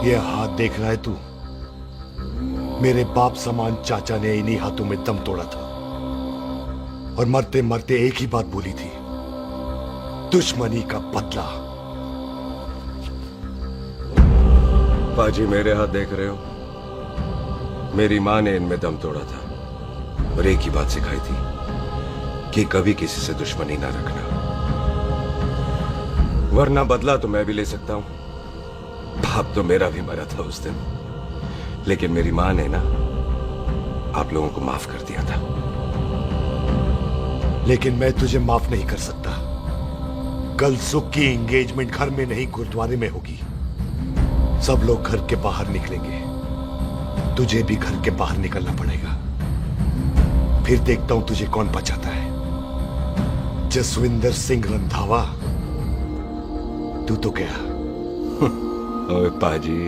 ये हाथ देख रहा है तू? मेरे बाप समान चाचा ने इन्हीं हाथों में दम तोड़ा था और मरते मरते एक ही बात बोली थी, दुश्मनी का बदला। पाजी मेरे हाथ देख रहे हो? मेरी माँ ने इनमें दम तोड़ा था और एक ही बात सिखाई थी कि कभी किसी से दुश्मनी ना रखना, वरना बदला तो मैं भी ले सकता हूं। बाप तो मेरा भी मरा था उस दिन, लेकिन मेरी माँ ने ना आप लोगों को माफ कर दिया था। लेकिन मैं तुझे माफ नहीं कर सकता। कल सुख की एंगेजमेंट घर में नहीं गुरुद्वारे में होगी। सब लोग घर के बाहर निकलेंगे, तुझे भी घर के बाहर निकलना पड़ेगा। फिर देखता हूं तुझे कौन बचाता है। जसविंदर सिंह रंधावा, तू तो क्या? ओए पाजी,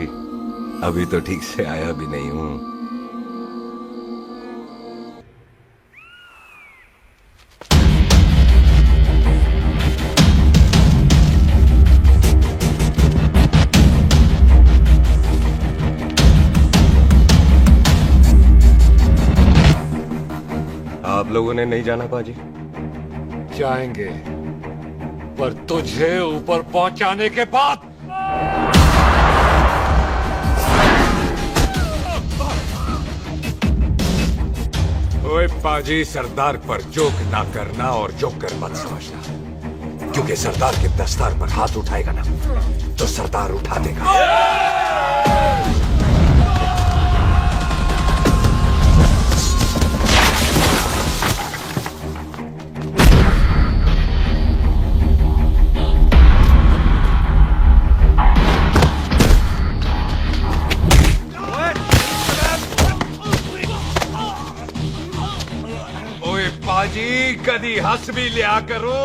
अभी तो ठीक से आया भी नहीं हूं। आप लोगों ने नहीं जाना पाजी? जाएंगे, पर तुझे ऊपर पहुंचाने के बाद। ओए पाजी, सरदार पर जोक ना करना और जोकर मत समझना, क्योंकि सरदार के दस्तार पर हाथ उठाएगा ना तो सरदार उठा देगा। पाजी, कदी हंस भी लिया करो।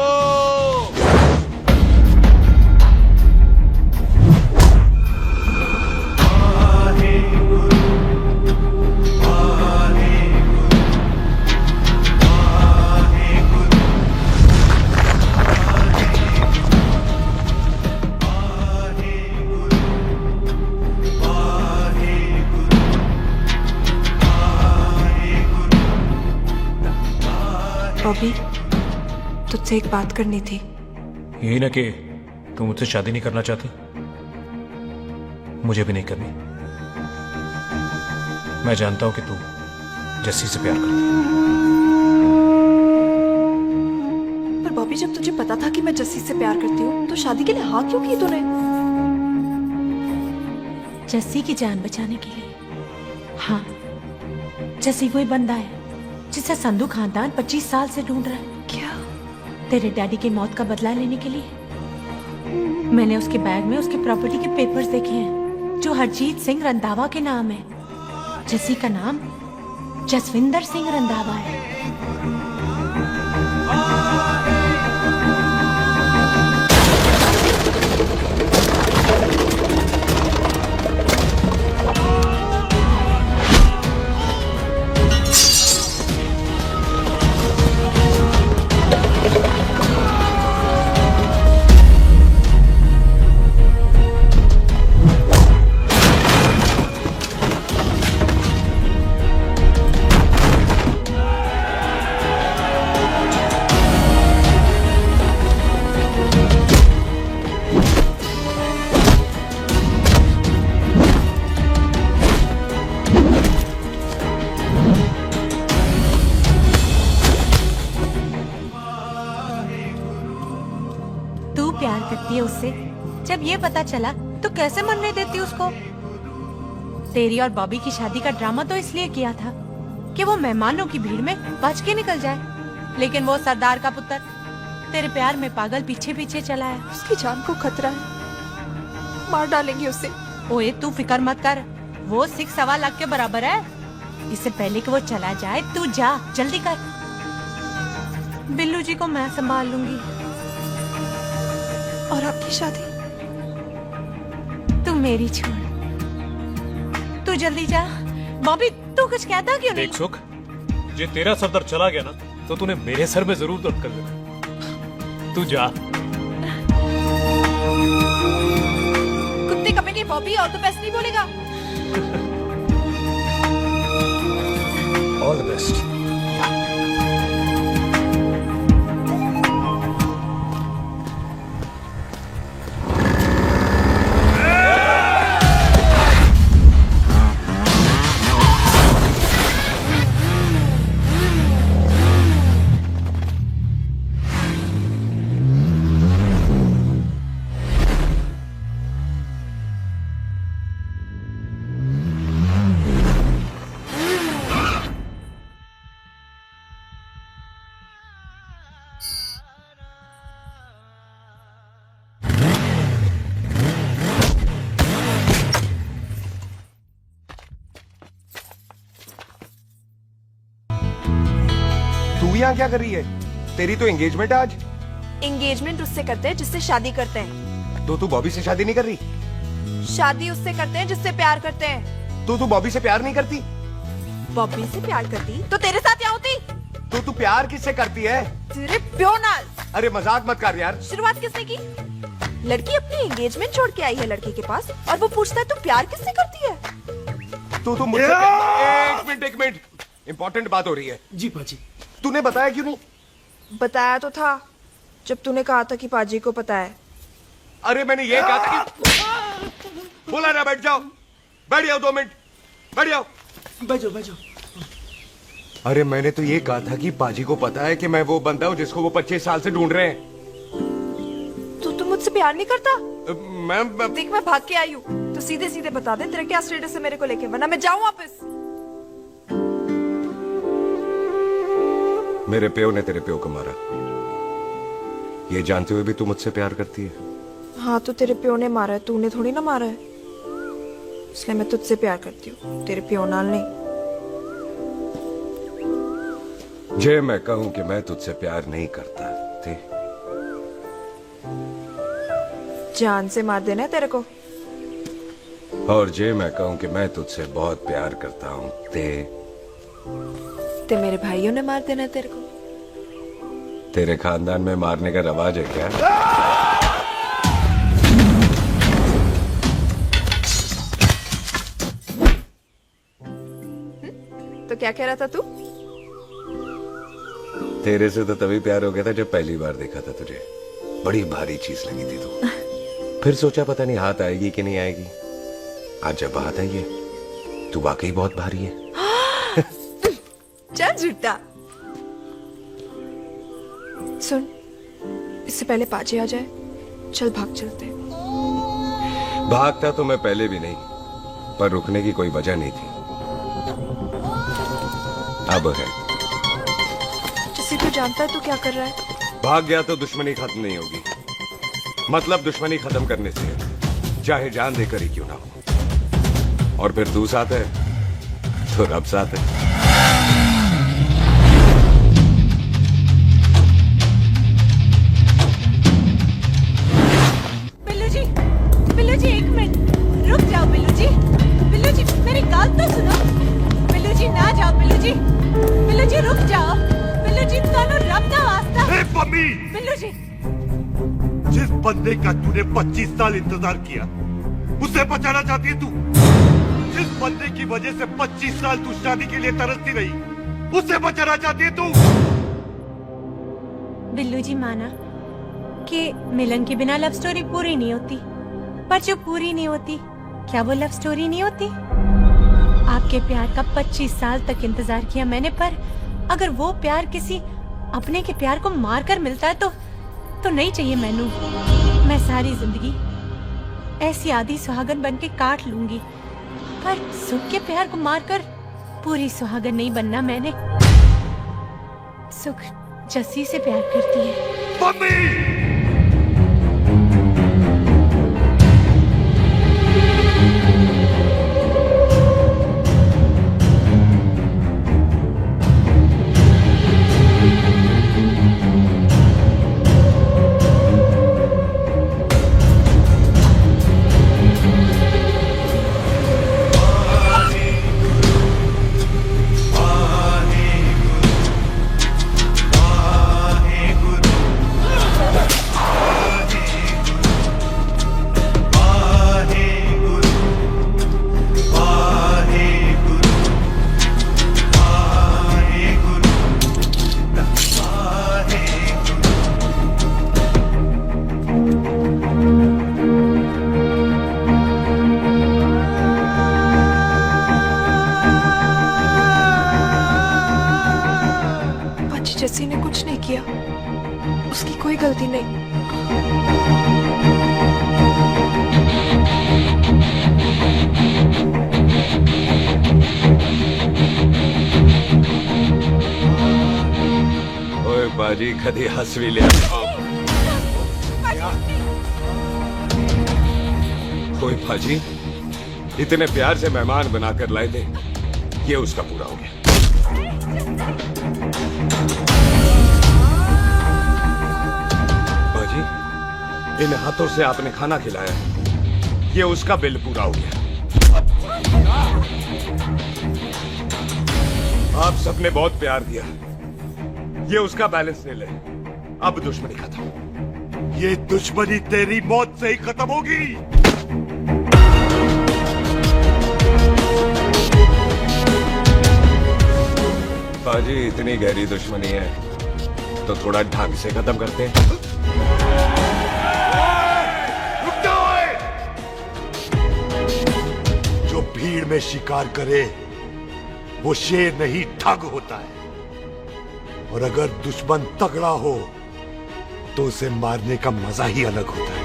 बॉबी, तुझसे एक बात करनी थी। यही ना कि तू मुझसे शादी नहीं करना चाहती, मुझे भी नहीं करनी। मैं जानता हूं कि तू जस्सी से प्यार करती है। पर बॉबी, जब तुझे पता था कि मैं जस्सी से प्यार करती हूँ तो शादी के लिए हाँ क्यों की तूने? जस्सी की जान बचाने के लिए। हाँ, जस्सी वही बंदा है जिसे संधू खानदान 25 साल से ढूंढ रहा है। क्या? तेरे डैडी की मौत का बदला लेने के लिए। मैंने उसके बैग में उसके प्रॉपर्टी के पेपर्स देखे हैं जो हरजीत सिंह रंधावा के नाम है। जस्सी का नाम जसविंदर सिंह रंधावा है। उससे जब ये पता चला तो कैसे मरने देती उसको? तेरी और बॉबी की शादी का ड्रामा तो इसलिए किया था कि वो मेहमानों की भीड़ में बच के निकल जाए, लेकिन वो सरदार का पुत्र तेरे प्यार में पागल पीछे पीछे चला है। उसकी जान को खतरा है, मार डालेंगे उसे। ओए तू फिक्र मत कर, वो 6.25 लाख के बराबर है। इससे पहले कि वो चला जाए तू जा, जल्दी कर। बिल्लू जी को मैं संभाल लूंगी। और आपकी शादी? तू मेरी छोड़, तू जल्दी जा। बॉबी तू कुछ कहता क्यों नहीं? देख सुख, जे तेरा सरदार चला गया ना तो तूने मेरे सर में जरूर दर्द कर देना। तू जा। कुत्ते कमीने, ये बॉबी और तो बेस्ट नहीं बोलेगा। All the best. तू यहाँ क्या कर रही है? तेरी तो एंगेजमेंट है आज। एंगेजमेंट उससे करते हैं जिससे शादी करते हैं। तो तू बॉबी से शादी नहीं कर रही? शादी उससे करते हैं जिससे प्यार करते हैं। तो तू बॉबी से प्यार नहीं करती? बॉबी से प्यार करती तो तेरे साथ क्या होती? तो तू प्यार किससे करती है? तेरे प्यो नाल। अरे मजाक मत कर यार। शुरुआत किसने की? लड़की अपनी एंगेजमेंट छोड़ के आई है लड़के के पास और वो पूछता है तू प्यार किससे करती है? तो तू मुझसे एक मिनट इंपॉर्टेंट बात हो रही है। जी पाजी। तूने बताया क्यों नहीं? बताया तो था जब तूने कहा था कि पाजी को पता है। अरे मैंने ये कहा था कि बोला ना बैठ जाओ 2 मिनट बैठ जाओ। बैठो। अरे मैंने तो ये कहा था कि पाजी को पता है कि मैं वो बंदा हूँ जिसको वो 25 साल से ढूंढ रहे हैं। तू मुझसे प्यार नहीं करता? मैं देख मैं भाग के आई हूँ तो सीधे सीधे बता दे तेरा क्या स्टेटस है मेरे को लेके, वरना मैं जाऊँ वापस। मेरे प्यो ने तेरे प्यो को मारा, ये जानते हुए भी तू मुझसे प्यार करती है? हाँ तो तेरे प्यो ने मारा है, तूने थोड़ी ना मारा है, इसलिए मैं तुझसे प्यार करती हूँ, तेरे प्यो नाल नहीं। जे मैं कहूं कि मैं तुझसे प्यार नहीं करता थे जान से मार देना है तेरे को। और जे मैं कहूं कि मैं तुझसे बहुत प्यार करता हूं ते मेरे भाइयों ने मार देना है तेरे को। तेरे खानदान में मारने का रवाज है क्या? तो क्या कह रहा था तू? तेरे से तो तभी प्यार हो गया था जब पहली बार देखा था तुझे, बड़ी भारी चीज लगी थी तू। फिर सोचा पता नहीं हाथ आएगी कि नहीं आएगी, आज जब हाथ आई है तू वाकई बहुत भारी है। चल झूठा। सुन, इससे पहले पाजी आ जाए, चल भाग चलते। भागता तो मैं पहले भी नहीं, पर रुकने की कोई वजह नहीं थी, अब है। जैसे तू जानता है तू क्या कर रहा है। भाग गया तो दुश्मनी खत्म नहीं होगी, मतलब दुश्मनी खत्म करने से चाहे जान देकर ही क्यों ना हो। और फिर तू साथ है तो रब साथ है। बिल्लू जी 1 मिनट रुक जाओ। बिल्लू जी मेरी बात तो सुनो। बिल्लू जी ना जाओ। बिल्लू जी रुक जाओ। बिल्लू जी तानो रब दा वास्ता। ए पम्मी, बिल्लू जी जिस बंदे का तूने 25 साल इंतजार किया उसे बचाना चाहती है तू? जिस बंदे की वजह से 25 साल तू शादी के लिए तरसती रही उसे बचाना चाहती है तू? बिल्लू जी माना कि मिलन के बिना लव स्टोरी पूरी नहीं होती, पर जो पूरी नहीं होती क्या वो लव स्टोरी नहीं होती? आपके प्यार का 25 साल तक इंतजार किया मैंने, पर अगर वो प्यार किसी अपने के प्यार को मारकर मिलता है तो नहीं चाहिए मैनू। मैं सारी जिंदगी ऐसी आधी सुहागन बन के काट लूंगी, पर सुख के प्यार को मारकर पूरी सुहागन नहीं बनना मैंने। सुख जस्सी से प्यार करती है। गलती नहीं। ओए बाजी कदी हंस भी लिया। ओए बाजी इतने प्यार से मेहमान बनाकर लाए थे, ये उसका पूरा हो गया। बाजी इन हाथों से आपने खाना खिलाया है, ये उसका बिल पूरा हो गया। आप सबने बहुत प्यार दिया, ये उसका बैलेंस ले ले। अब दुश्मनी खत्म। ये दुश्मनी तेरी मौत से ही खत्म होगी। बाजी इतनी गहरी दुश्मनी है तो थोड़ा ढंग से खत्म करते हैं। रुक जाओ! जो भीड़ में शिकार करे वो शेर नहीं ठग होता है, और अगर दुश्मन तगड़ा हो तो उसे मारने का मजा ही अलग होता है।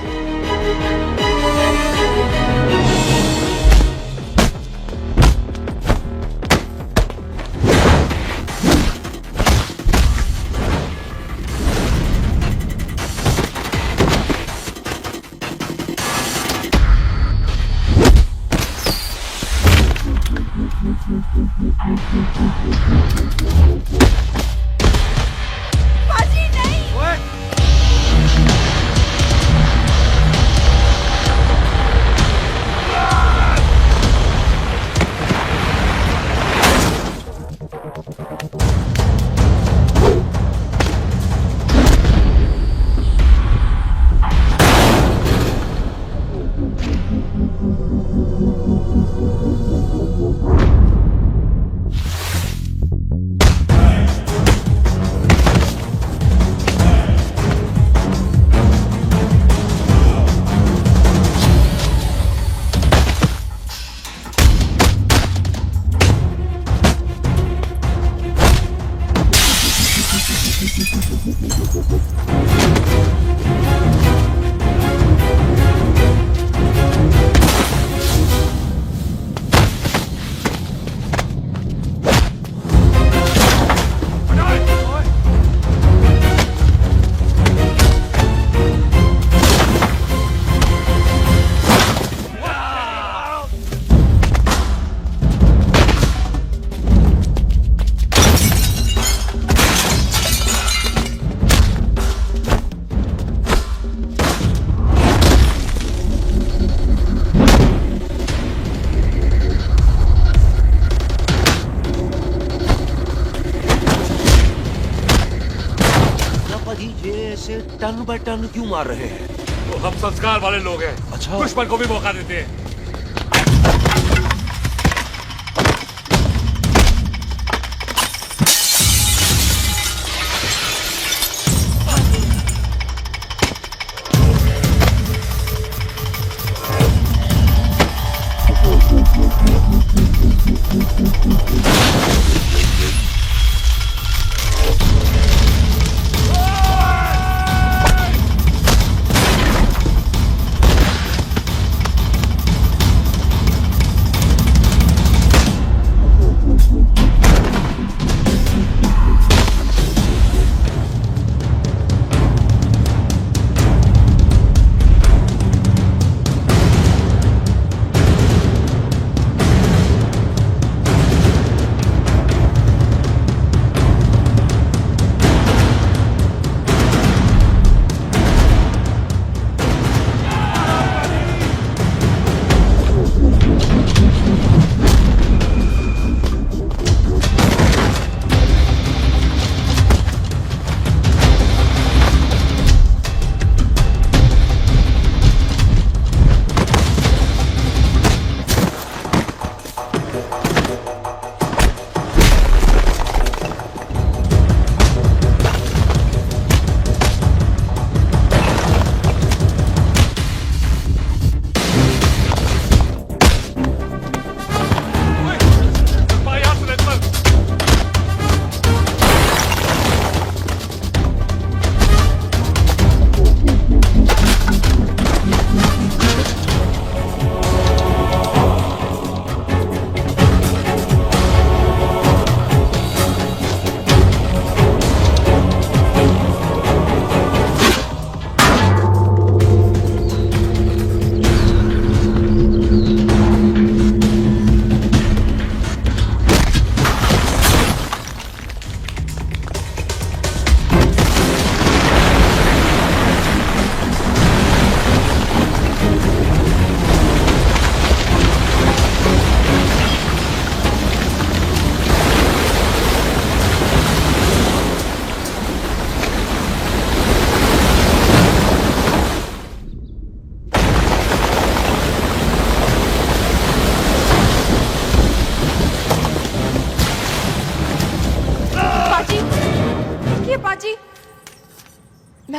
बाजी नहीं। टन बाय टन क्यों मार रहे हैं? तो हम संस्कार वाले लोग हैं। अच्छा। दुश्मन को भी मौका देते हैं।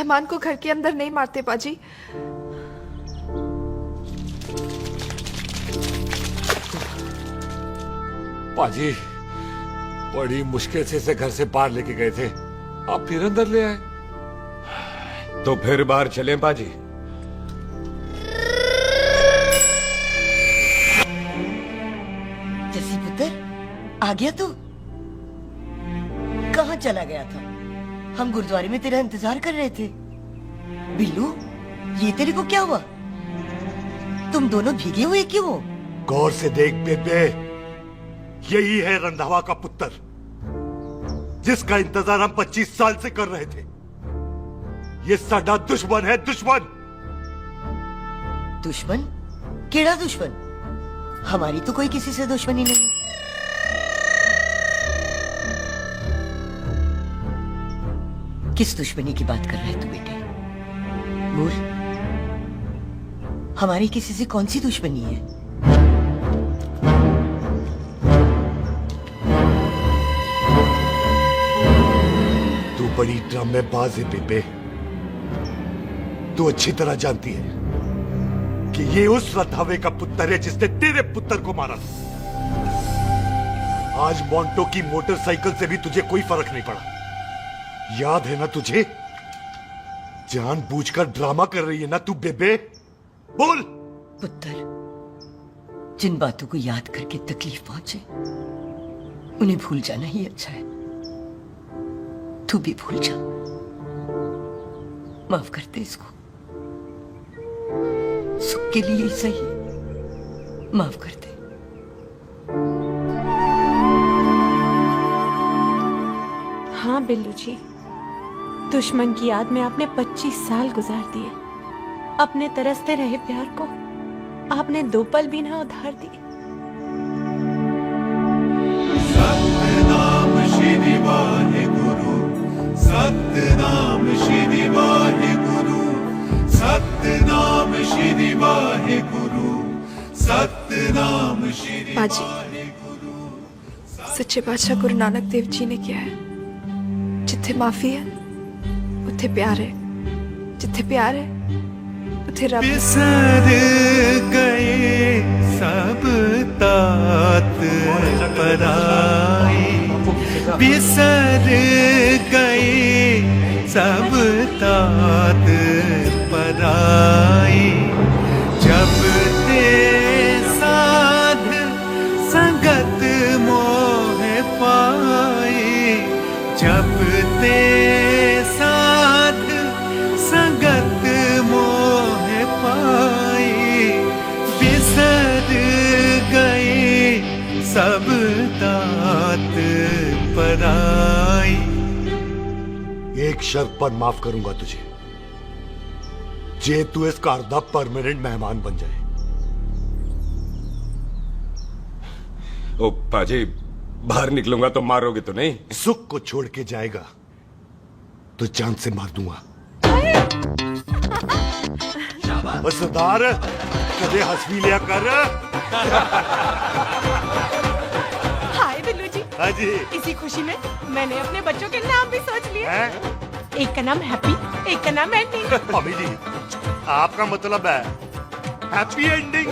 मेहमान को घर के अंदर नहीं मारते पाजी। पाजी बड़ी मुश्किल से इसे घर से बाहर लेके गए थे, आप फिर अंदर ले आए। तो फिर बाहर चलें पाजी। जसी पुत्र आ गया तू? कहाँ चला गया था? हम गुरुद्वारे में तेरा इंतजार कर रहे थे। बिल्लू ये तेरे को क्या हुआ? तुम दोनों भीगे हुए क्यों हो? गौर से देख बेबे, यही है रंधावा का पुत्र जिसका इंतजार हम 25 साल से कर रहे थे। ये साडा दुश्मन है, दुश्मन। दुश्मन? केड़ा दुश्मन? हमारी तो कोई किसी से दुश्मनी नहीं। किस दुश्मनी की बात कर रहा है तू बेटे? बोल, हमारी किसी से कौन सी दुश्मनी है? तू बड़ी ड्रामेबाज है बेबे। तू अच्छी तरह जानती है कि ये उस रंधावे का पुत्र है जिसने तेरे पुत्र को मारा था। आज मोंटो की मोटरसाइकिल से भी तुझे कोई फर्क नहीं पड़ा। याद है ना तुझे? जानबूझकर ड्रामा कर रही है ना तू बेबे? बोल। पुत्र, जिन बातों को याद करके तकलीफ पहुंचे उन्हें भूल जाना ही अच्छा है। तू भी भूल जा। माफ कर दे इसको, सुख के लिए ही सही। माफ कर दे। हाँ बिल्लू जी, दुश्मन की याद में आपने 25 साल गुजार दिए। अपने तरसते रहे प्यार को आपने 2 पल भी ना उधार दिए। सतनाम श्री वाहेगुरु, सतनाम श्री वाहेगुरु, सतनाम श्री वाहेगुरु, सतनाम श्री पाजी, सच्चे बादशाह गुरु नानक देव जी ने किया है, जिथे माफी है उथे प्यार है, जिथे प्यार है उथे रब। बिसर गए सब तात पराए, बिसर गए सब तात पराए। जब ते साध संगत मोह पाए, जब ते साध संगत मोह पाए, बिसर गए सब तात पराए। एक शर्त पर माफ करूंगा तुझे, जे तू इस घर दा परमानेंट मेहमान बन जाए। ओ पाजी, बाहर निकलूंगा तो मारोगे तो नहीं? सुख को छोड़ के जाएगा तो जान से मार दूंगा। बस सरदार, कदे हंस भी लिया कर। हाय बिल्लू जी। हाँ जी। इसी खुशी में मैंने अपने बच्चों के नाम भी सोच लिए। एक का नाम हैप्पी, एक का नाम एंडिंग। मम्मी जी, आपका मतलब है हैप्पी एंडिंग।